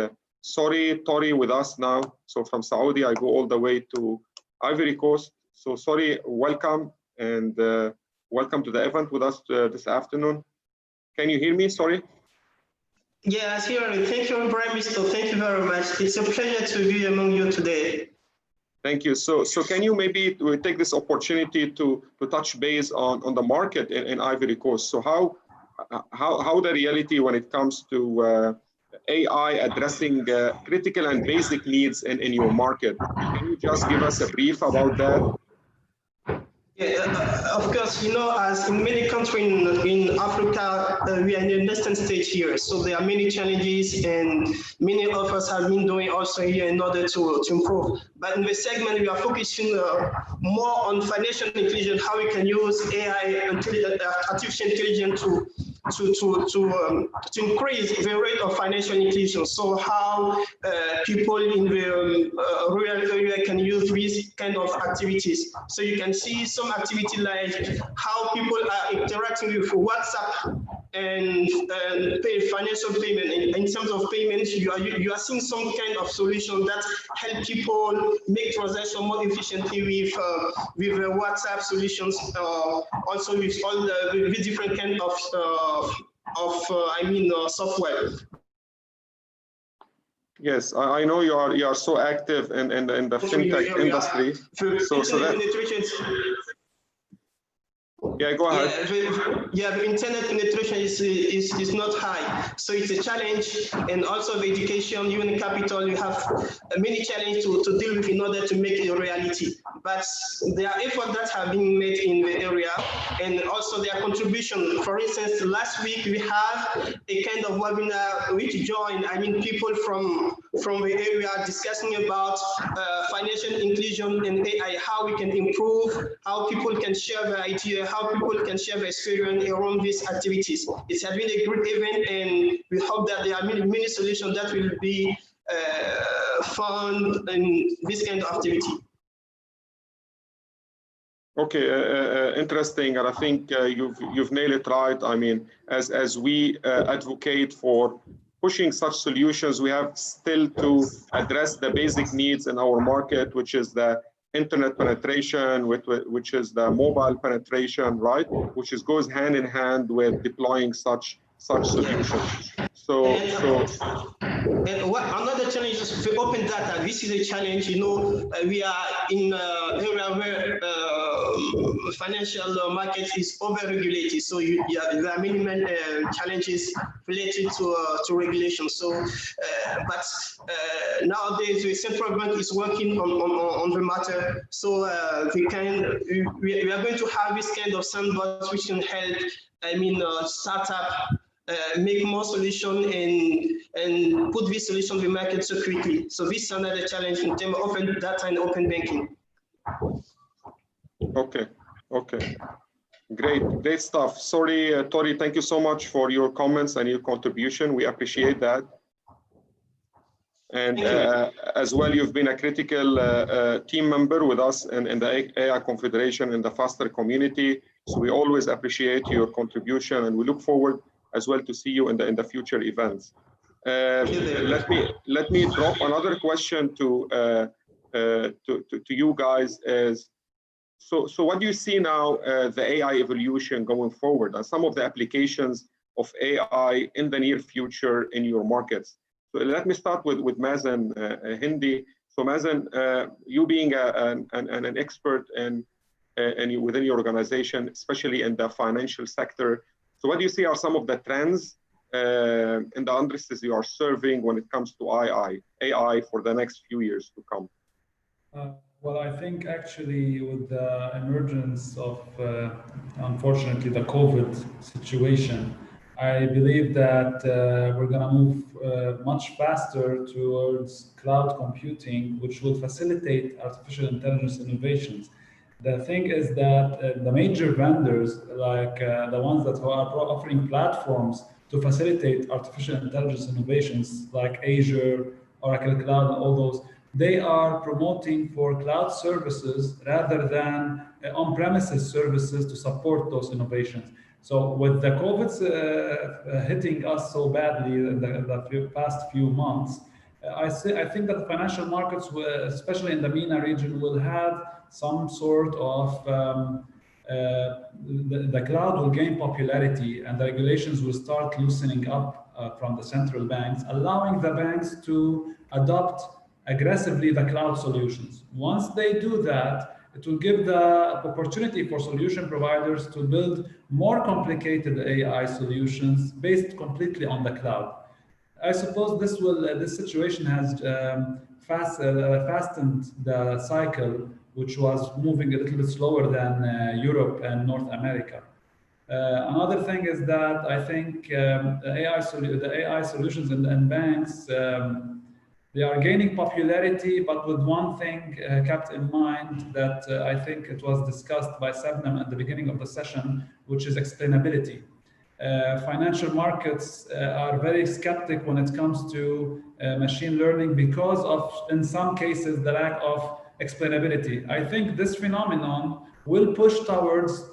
Tori with us now. So from Saudi, I go all the way to Ivory Coast. So Tori, welcome, and welcome to the event with us this afternoon. Can you hear me? Sorry. Yes, here. Thank you, Prime Minister. Thank you very much. It's a pleasure to be among you today. Thank you. So can you maybe take this opportunity to touch base on the market in Ivory Coast? So how the reality when it comes to AI addressing critical and basic needs in your market? Can you just give us a brief about that? Yeah, of course, you know, as in many countries in Africa, we are in the nascent stage here. So there are many challenges, and many of us have been doing also here in order to improve. But in the segment, we are focusing more on financial inclusion, how we can use AI, artificial intelligence to increase the rate of financial inclusion. So how people in the rural area can use these kind of activities. So you can see some activity like how people are interacting with WhatsApp and pay financial payment. In terms of payments, you are seeing some kind of solution that help people make transactions more efficiently with WhatsApp solutions, also with all the different kind of software. Yes, I know you are so active in the fintech industry. So that. Yeah, go ahead. The internet penetration is not high, so it's a challenge. And also the education, human capital, you have many challenges to deal with in order to make it a reality. But there are efforts that have been made in the area, and also their contribution. For instance, last week we have a kind of webinar which joined, people from the area discussing about financial inclusion and AI, how we can improve, how people can share their idea, how people can share their experience around these activities. It has been a great event, and we hope that there are many solutions that will be found in this kind of activity. Okay, interesting, and I think you've nailed it right. I mean, as we advocate for pushing such solutions, we have still to address the basic needs in our market, which is the internet penetration, which is the mobile penetration, right? Which goes hand in hand with deploying such solutions. And another challenge is the open data. This is a challenge. We are in an area where financial market is over-regulated. So there are many challenges related to regulation. So, but nowadays the central bank is working on the matter. So we are going to have this kind of sandbox which can help, startup make more solution and put this solution in the market so quickly. So this is another challenge in terms of open data and open banking. Okay. Great stuff. Sorry, Tori, thank you so much for your comments and your contribution. We appreciate that. And as well, you've been a critical team member with us in the AI Confederation in the FASTER community. So we always appreciate your contribution, and we look forward as well to see you in the future events. Let me drop another question to you guys. So what do you see now the AI evolution going forward and some of the applications of AI in the near future in your markets? So let me start with Mazen Hindi. So Mazen, you being an expert within your organization, especially in the financial sector, so what do you see are some of the trends in the industries you are serving when it comes to AI for the next few years to come? Well, I think actually with the emergence of, unfortunately, the COVID situation, I believe that we're going to move much faster towards cloud computing, which will facilitate artificial intelligence innovations. The thing is that the major vendors, like the ones that are offering platforms to facilitate artificial intelligence innovations, like Azure, Oracle Cloud, and all those, they are promoting for cloud services rather than on-premises services to support those innovations. So with the COVID hitting us so badly in the past few months, I think that the financial markets, especially in the MENA region, will have some sort of, the cloud will gain popularity and the regulations will start loosening up from the central banks, allowing the banks to adopt aggressively the cloud solutions. Once they do that, it will give the opportunity for solution providers to build more complicated AI solutions based completely on the cloud. I suppose this situation has fastened the cycle, which was moving a little bit slower than Europe and North America. Another thing is that I think the AI solutions and banks, they are gaining popularity, but with one thing kept in mind that I think it was discussed by Sebnem at the beginning of the session, which is explainability. Financial markets are very skeptic when it comes to machine learning because of, in some cases, the lack of explainability. I think this phenomenon will push towards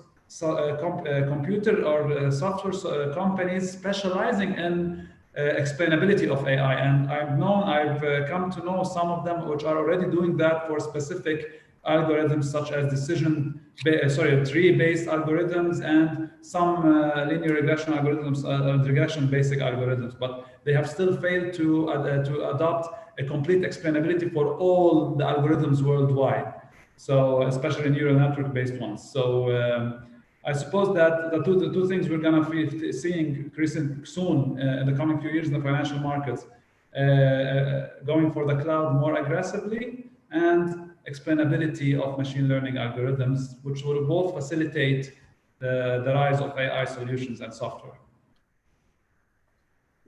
computer or software companies specializing in explainability of AI, and I've come to know some of them which are already doing that for specific algorithms such as tree-based algorithms and some linear regression algorithms, regression basic algorithms, but they have still failed to adopt a complete explainability for all the algorithms worldwide. So especially neural network-based ones. So I suppose that the two things we're going to be seeing increasing soon in the coming few years in the financial markets, going for the cloud more aggressively, and explainability of machine learning algorithms, which will both facilitate the rise of AI solutions and software.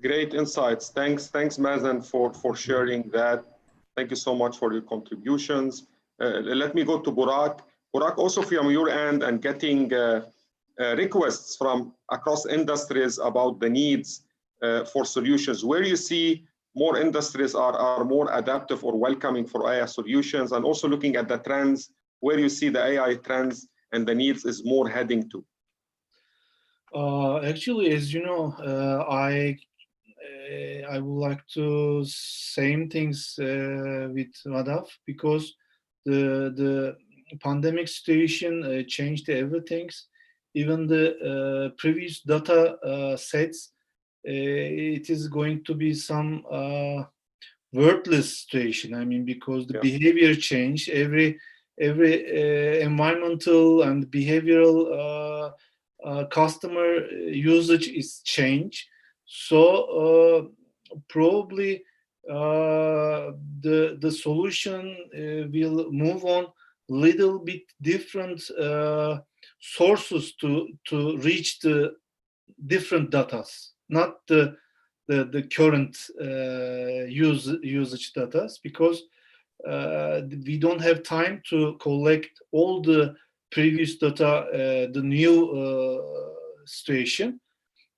Great insights. Thanks, Mazen, for sharing that. Thank you so much for your contributions. Let me go to Burak. Burak, also from your end and getting requests from across industries about the needs for solutions. Where you see more industries are more adaptive or welcoming for AI solutions, and also looking at the trends, where you see the AI trends and the needs is more heading to? Actually, as you know, I would like to same things with Madhav, because the pandemic situation changed everything. Even the previous data sets, it is going to be some worthless situation. I mean, because the behavior changed, every environmental and behavioral customer usage is changed. So probably the solution will move on little bit different sources to reach the different datas, not the current usage datas, because we don't have time to collect all the previous data, the new situation.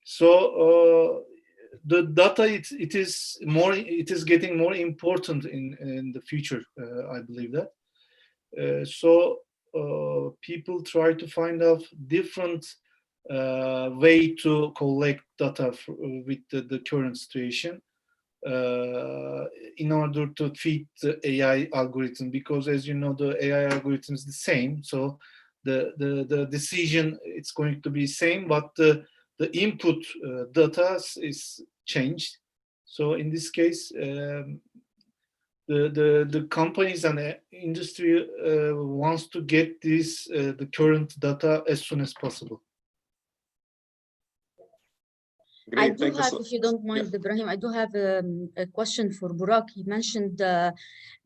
So the data, it is getting more important in the future. I believe that. So people try to find out different way to collect data with the current situation in order to feed the AI algorithm, because as you know, the AI algorithm is the same. So the decision, it's going to be same, but the input data is changed. So in this case, the companies and the industry wants to get this the current data as soon as possible. Great. I do have, if you don't mind, Ibrahim, I do have a question for Burak. He mentioned the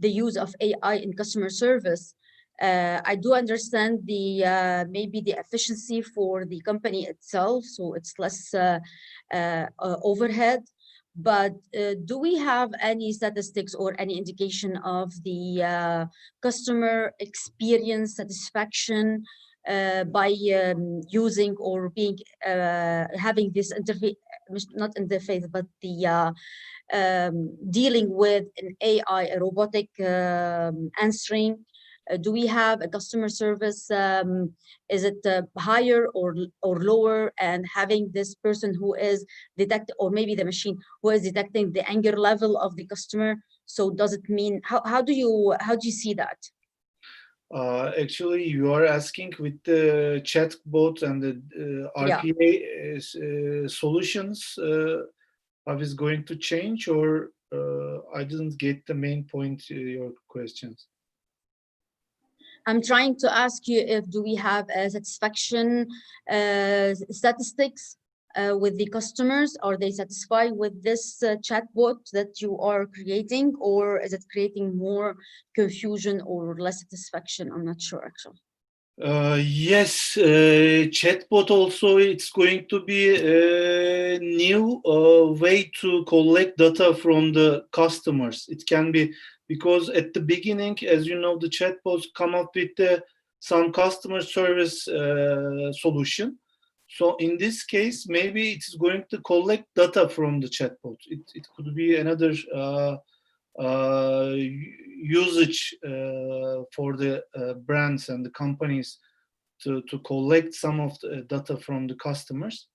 use of AI in customer service. I do understand the maybe the efficiency for the company itself, so it's less overhead. But do we have any statistics or any indication of the customer experience satisfaction by using or being having this interface, not interface, but the dealing with an AI, a robotic answering? Do we have a customer service? Is it higher or lower? And having this person who is detecting, or maybe the machine who is detecting the anger level of the customer. So does it mean, how do you see that? Actually, you are asking with the chatbot and the RPA solutions, how is going to change, or I didn't get the main point of your questions. I'm trying to ask you if do we have satisfaction statistics with the customers? Are they satisfied with this chatbot that you are creating, or is it creating more confusion or less satisfaction? I'm not sure actually. Yes, chatbot also, it's going to be a new way to collect data from the customers. It can be, because at the beginning, as you know, the chatbots come up with some customer service solution. So in this case, maybe it's going to collect data from the chatbot. It could be another usage for the brands and the companies to collect some of the data from the customers.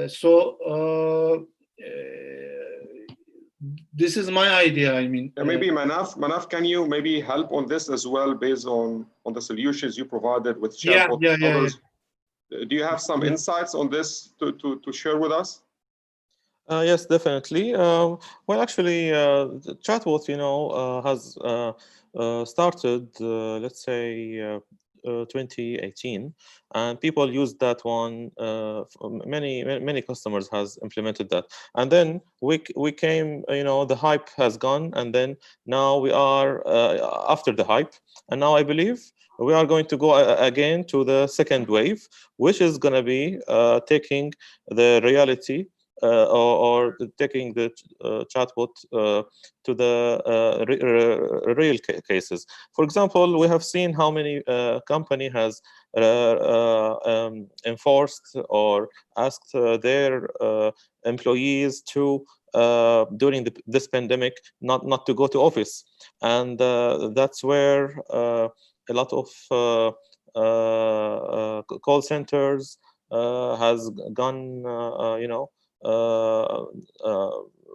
So this is my idea. I mean, maybe Manaf, can you maybe help on this as well, based on the solutions you provided with chatbot and others? Do you have some insights on this to share with us? Yes, definitely. Well, actually, the chatbot, has started, let's say, 2018, and people used that one. Many customers has implemented that, and then we came. The hype has gone, and then now we are after the hype, and now I believe we are going to go again to the second wave, which is going to be taking the reality. Or taking the chatbot to the real cases. For example, we have seen how many company has enforced or asked their employees to during this pandemic not to go to office, and that's where a lot of call centers has gone,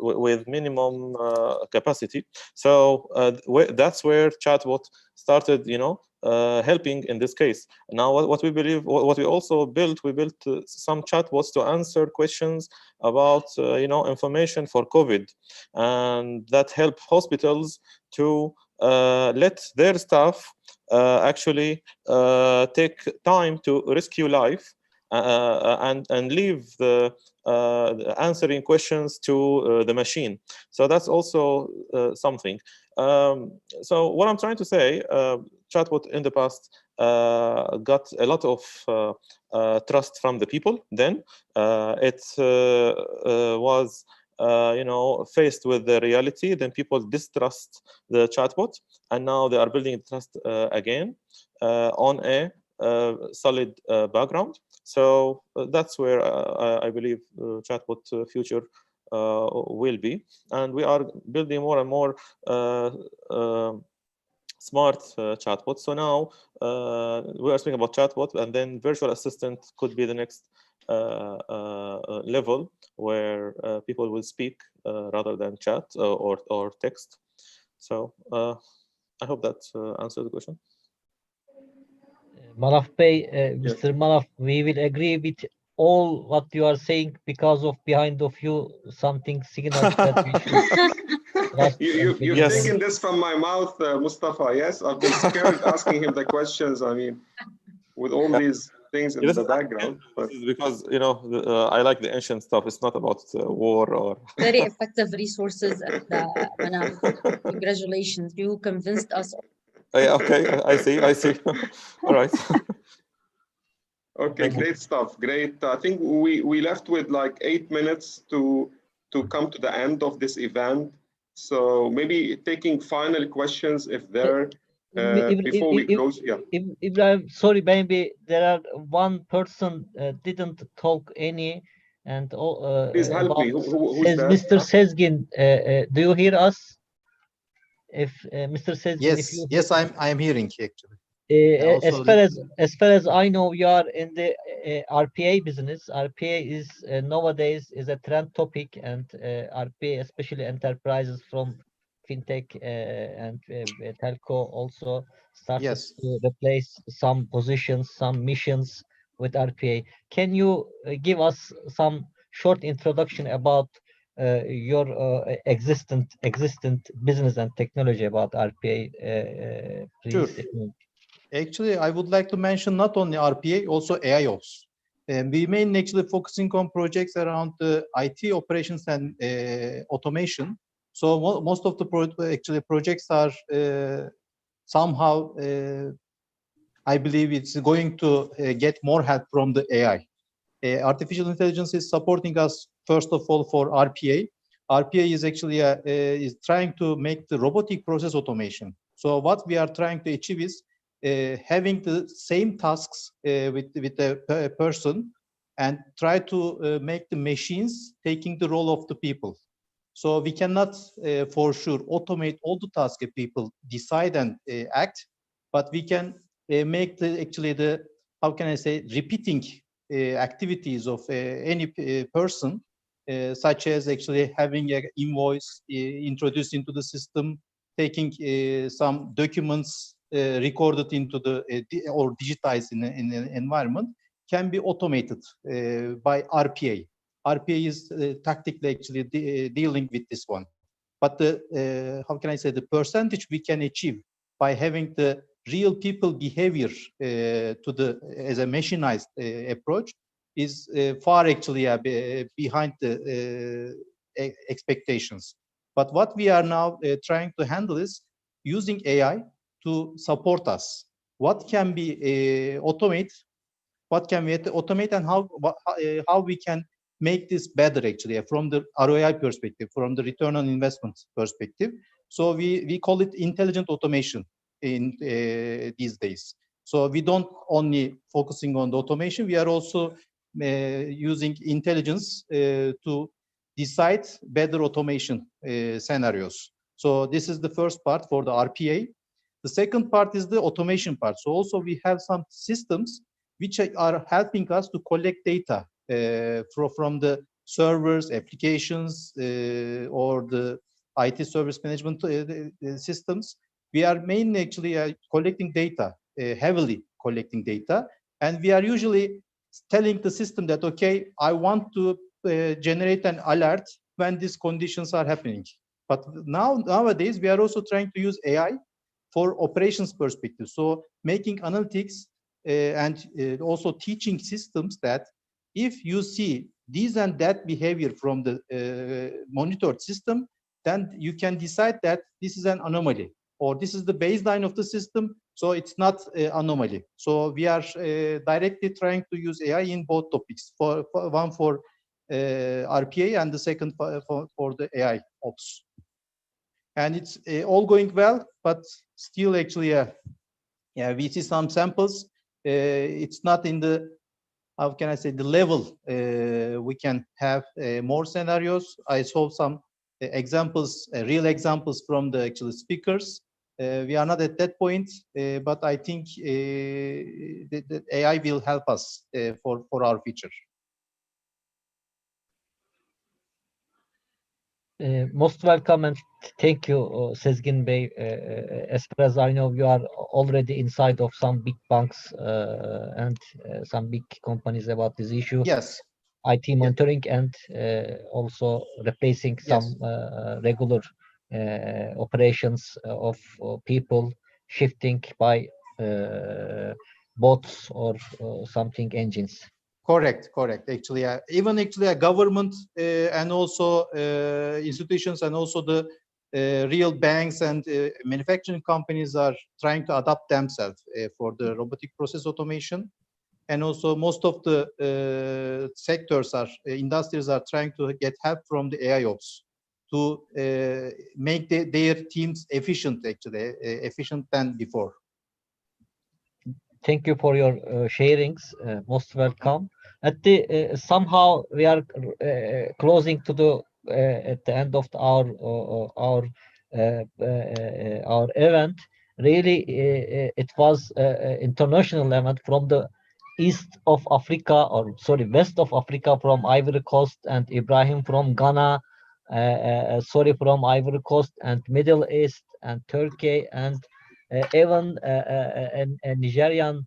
with minimum capacity. So that's where chatbot started, helping in this case. Now, what we believe, what we also built, we built some chatbots to answer questions about, information for COVID, and that help hospitals to let their staff actually take time to rescue life and leave the answering questions to the machine. So that's also something. So what I'm trying to say, chatbot in the past got a lot of trust from the people. Then it was faced with the reality. Then people distrust the chatbot, and now they are building trust again on a solid background. So that's where I believe chatbot future will be, and we are building more and more smart chatbots. So now we are speaking about chatbot, and then virtual assistant could be the next level where people will speak rather than chat or text. So I hope that answers the question. Manaf Bey, Mr. Manaf, we will agree with all what you are saying because of behind of you something signals that we should. You've taken this from my mouth, Mustafa. Yes, I've been scared asking him the questions. I mean, with all these things in the background. But because I like the ancient stuff. It's not about war or. Very effective resources. Manaf, congratulations, you convinced us. Okay, I see. All right. Okay, great stuff. Great. I think we left with like 8 minutes to come to the end of this event. So maybe taking final questions if there before we close. Yeah. Ibrahim, sorry, maybe there are one person didn't talk any, and please help me. Who's that? Mr. Sezgin, do you hear us? If Mr. Sezgin, yes, I am hearing actually. As far as I know, you are in the RPA business. RPA is nowadays is a trend topic, and RPA, especially enterprises from fintech and telco, also started to replace some positions, some missions with RPA. Can you give us some short introduction about your existent business and technology about RPA, please? Sure. Actually, I would like to mention not only RPA, also AIOps. We mainly actually focusing on projects around the IT operations and automation. So most of the projects are somehow, I believe it's going to get more help from the AI. Artificial intelligence is supporting us, first of all, for RPA. RPA is actually is trying to make the robotic process automation. So what we are trying to achieve is having the same tasks with a person and try to make the machines taking the role of the people. So we cannot for sure automate all the tasks that people decide and act, but we can make the how can I say, repeating activities of any person such as actually having an invoice introduced into the system, taking some documents recorded into the or digitized in an environment, can be automated by RPA. RPA is tactically actually dealing with this one. But the how can I say, the percentage we can achieve by having the real people behavior to the as a machinized approach is far actually behind the expectations. But what we are now trying to handle is using AI to support us. What can be automate? What can we automate, and how we can make this better actually from the ROI perspective, from the return on investment perspective. So we call it intelligent automation in these days. So we don't only focusing on the automation, we are also using intelligence to decide better automation scenarios. So this is the first part for the RPA. The second part is the automation part. So also we have some systems which are helping us to collect data from the servers, applications, or the IT service management systems. We are mainly actually collecting data, heavily collecting data, and we are usually telling the system that, okay, I want to generate an alert when these conditions are happening. But nowadays, we are also trying to use AI for operations perspective. So making analytics and also teaching systems that if you see this and that behavior from the monitored system, then you can decide that this is an anomaly, or this is the baseline of the system, so it's not anomaly. So we are directly trying to use AI in both topics, one for RPA and the second for the AI ops. And it's all going well, but still actually, yeah, we see some samples. It's not in the, how can I say, the level we can have more scenarios. I saw some examples, real examples from the actual speakers. We are not at that point, but I think the AI will help us for our future. Most welcome and thank you, Sezgin Bey. As far as I know, you are already inside of some big banks and some big companies about this issue. Yes. IT monitoring and also replacing some regular operations of people shifting by bots or something engines. Correct. Actually, even actually a government and also institutions and also the real banks and manufacturing companies are trying to adapt themselves for the robotic process automation. And also most of the sectors industries are trying to get help from the AIOps to make their teams efficient, actually, efficient than before. Thank you for your sharings. Most welcome. At the somehow we are closing to the at the end of our event. Really, it was international event from the east of Africa, or sorry, west of Africa, from Ivory Coast, and Ibrahim from Ghana, sorry, from Ivory Coast, and Middle East, and Turkey, and even a Nigerian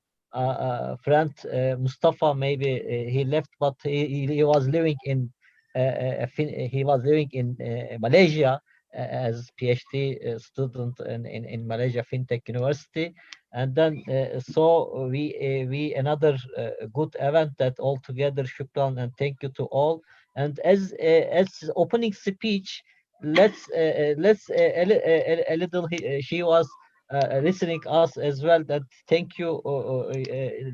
friend, Mustafa. Maybe he left, but he was living in Malaysia as PhD student in Malaysia FinTech University. And then so we another good event that all together. Shukran and thank you to all. And as opening speech, let's a little. She was listening us as well. That thank you,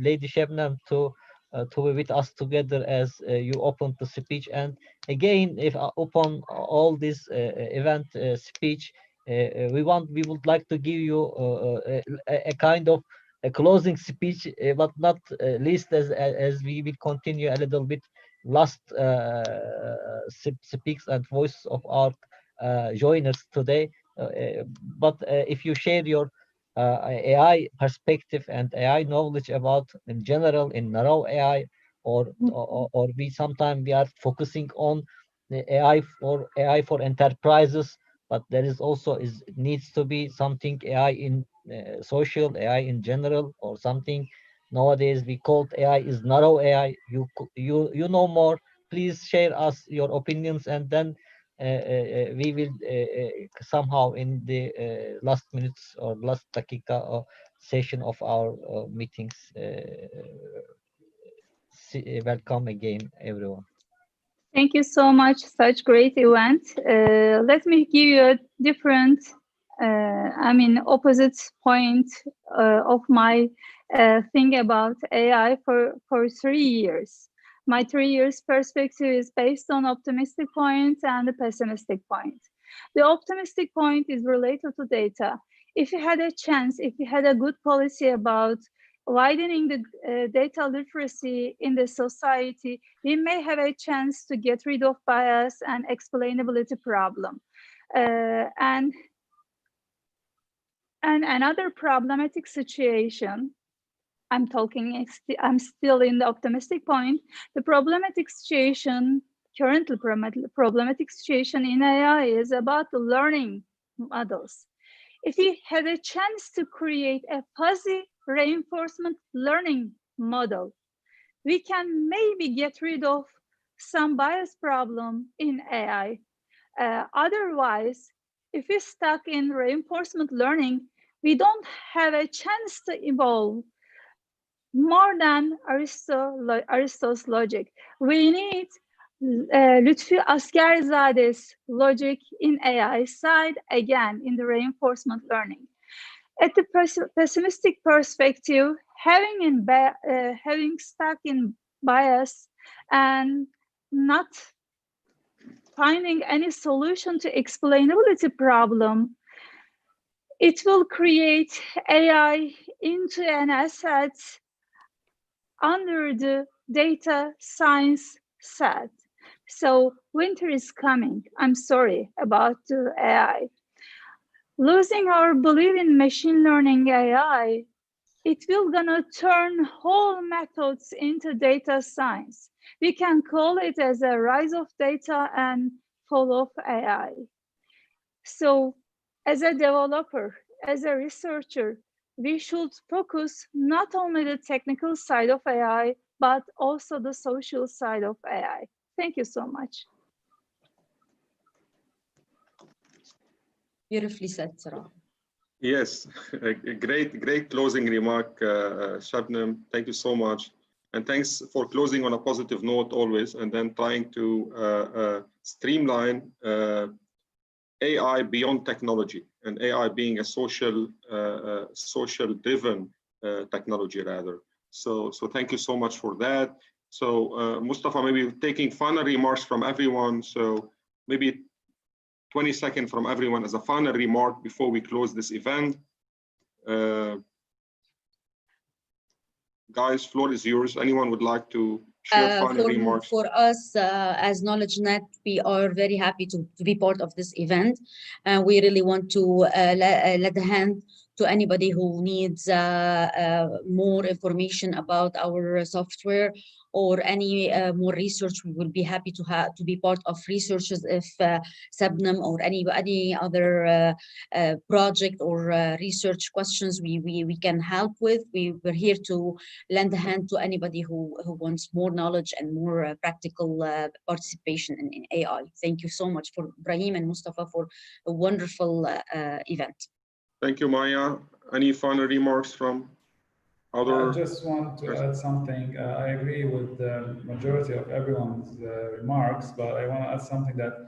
Lady Shebnem, to be with us together as you opened the speech. And again, if upon all this event speech, we would like to give you a kind of a closing speech, but not least as we will continue a little bit last speaks and voice of our joiners today. But if you share your AI perspective and AI knowledge about in general in narrow AI, or we sometimes we are focusing on the AI for enterprises, but there is also needs to be something AI in social, AI in general, or something. Nowadays we called AI is narrow AI. You know more. Please share us your opinions, and then we will somehow in the last minutes or last dakika or session of our meetings welcome again everyone. Thank you so much. Such great event. Let me give you a different, opposite point of my thing about AI for 3 years. My 3 years perspective is based on optimistic point and the pessimistic point. The optimistic point is related to data. If you had a chance, if you had a good policy about widening the data literacy in the society, we may have a chance to get rid of bias and explainability problem. And another problematic situation, I'm still in the optimistic point. The problematic situation, currently problematic situation in AI is about the learning models. If we had a chance to create a fuzzy reinforcement learning model, we can maybe get rid of some bias problem in AI. Otherwise, if we're stuck in reinforcement learning, we don't have a chance to evolve more than Aristotle's logic. We need Lütfi Askerzade's logic in AI side, again, in the reinforcement learning. At the pessimistic perspective, having stuck in bias and not finding any solution to explainability problem, it will create AI into an asset under the data science set. So winter is coming. I'm sorry about the AI. Losing our belief in machine learning AI, it will gonna turn whole methods into data science. We can call it as a rise of data and fall of AI. So as a developer, as a researcher, we should focus not only the technical side of AI, but also the social side of AI. Thank you so much. Beautifully said, Sarah. Yes, a great closing remark, Shabnam. Thank you so much. And thanks for closing on a positive note always, and then trying to streamline AI beyond technology, and AI being a social-driven technology rather. So thank you so much for that. So Mustafa, maybe taking final remarks from everyone. So maybe 20 seconds from everyone as a final remark before we close this event. Guys, floor is yours. Anyone would like to share final remarks? For us, as KnowledgeNet, we are very happy to be part of this event. We really want to let the hand to anybody who needs more information about our software or any more research. We will be happy to be part of researches if Shabnam or any other project or research questions we can help with. We're here to lend a hand to anybody who wants more knowledge and more practical participation in AI. Thank you so much for Brahim and Mustafa for a wonderful event. Thank you, Maya. Any final remarks from other? I just want to add something. I agree with the majority of everyone's remarks, but I want to add something that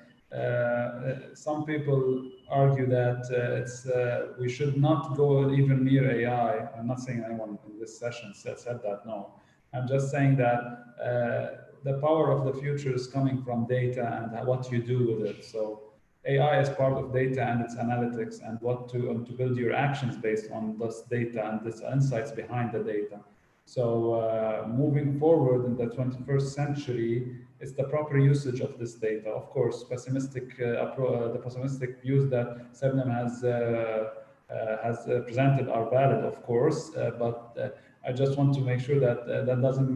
some people argue that we should not go even near AI. I'm not saying anyone in this session said that, no. I'm just saying that the power of the future is coming from data and what you do with it. So AI is part of data and its analytics and what to build your actions based on this data and this insights behind the data. So moving forward in the 21st century, it's the proper usage of this data. Of course, the pessimistic views that Shabnam has presented are valid, of course, but I just want to make sure that that doesn't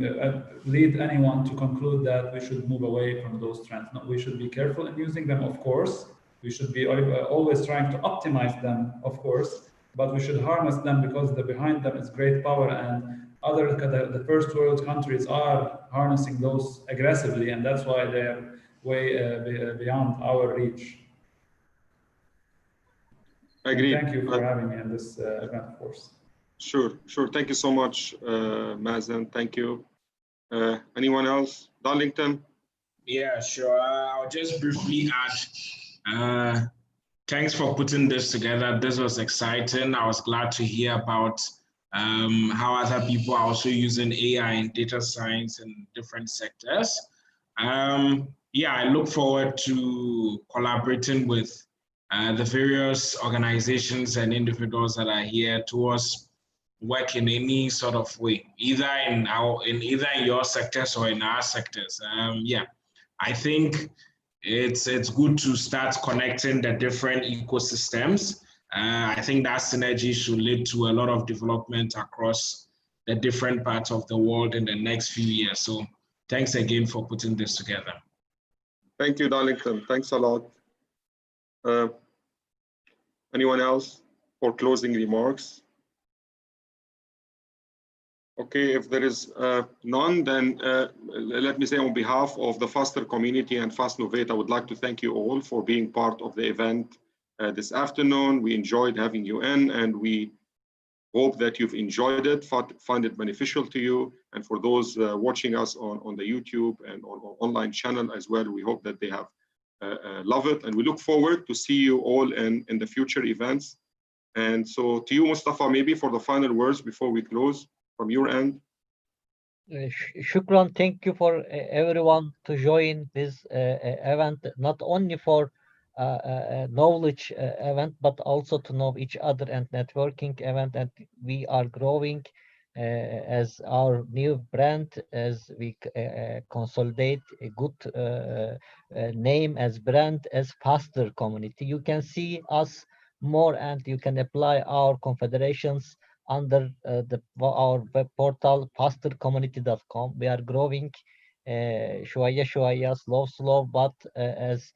lead anyone to conclude that we should move away from those trends. No, we should be careful in using them, of course. We should be always trying to optimize them, of course, but we should harness them because behind them is great power, and the first world countries are harnessing those aggressively, and that's why they're way beyond our reach. Agreed. Thank you for having me in this event, of course. Sure. Thank you so much, Mazen. Thank you. Anyone else? Darlington? Yeah, sure. I'll just briefly add, thanks for putting this together. This was exciting. I was glad to hear about how other people are also using AI in data science in different sectors. Yeah, I look forward to collaborating with the various organizations and individuals that are here towards work in any sort of way, either in your sectors or in our sectors. Yeah, I think it's good to start connecting the different ecosystems. I think that synergy should lead to a lot of development across the different parts of the world in the next few years. So thanks again for putting this together. Thank you, Darlington. Thanks a lot. Anyone else for closing remarks? Okay, if there is none, then let me say on behalf of the FASTER community and FastNovate, I would like to thank you all for being part of the event this afternoon. We enjoyed having you in, and we hope that you've enjoyed it, find it beneficial to you. And for those watching us on the YouTube and on our online channel as well, we hope that they have loved it. And we look forward to see you all in the future events. And so to you, Mustafa, maybe for the final words before we close from your end. Shukran, thank you for everyone to join this event, not only for knowledge event, but also to know each other and networking event. And we are growing as our new brand, as we consolidate a good name as brand, as FASTER community. You can see us more, and you can apply our confederations under our web portal, fastercommunity.com. We are growing شوية, slow, but as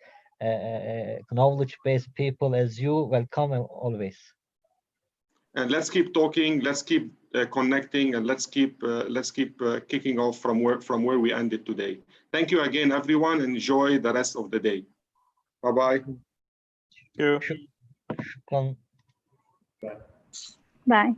knowledge-based people as you, welcome always. And let's keep talking, let's keep connecting, and let's keep kicking off from where we ended today. Thank you again, everyone. Enjoy the rest of the day. Bye-bye. Thank you. Shukran. Bye.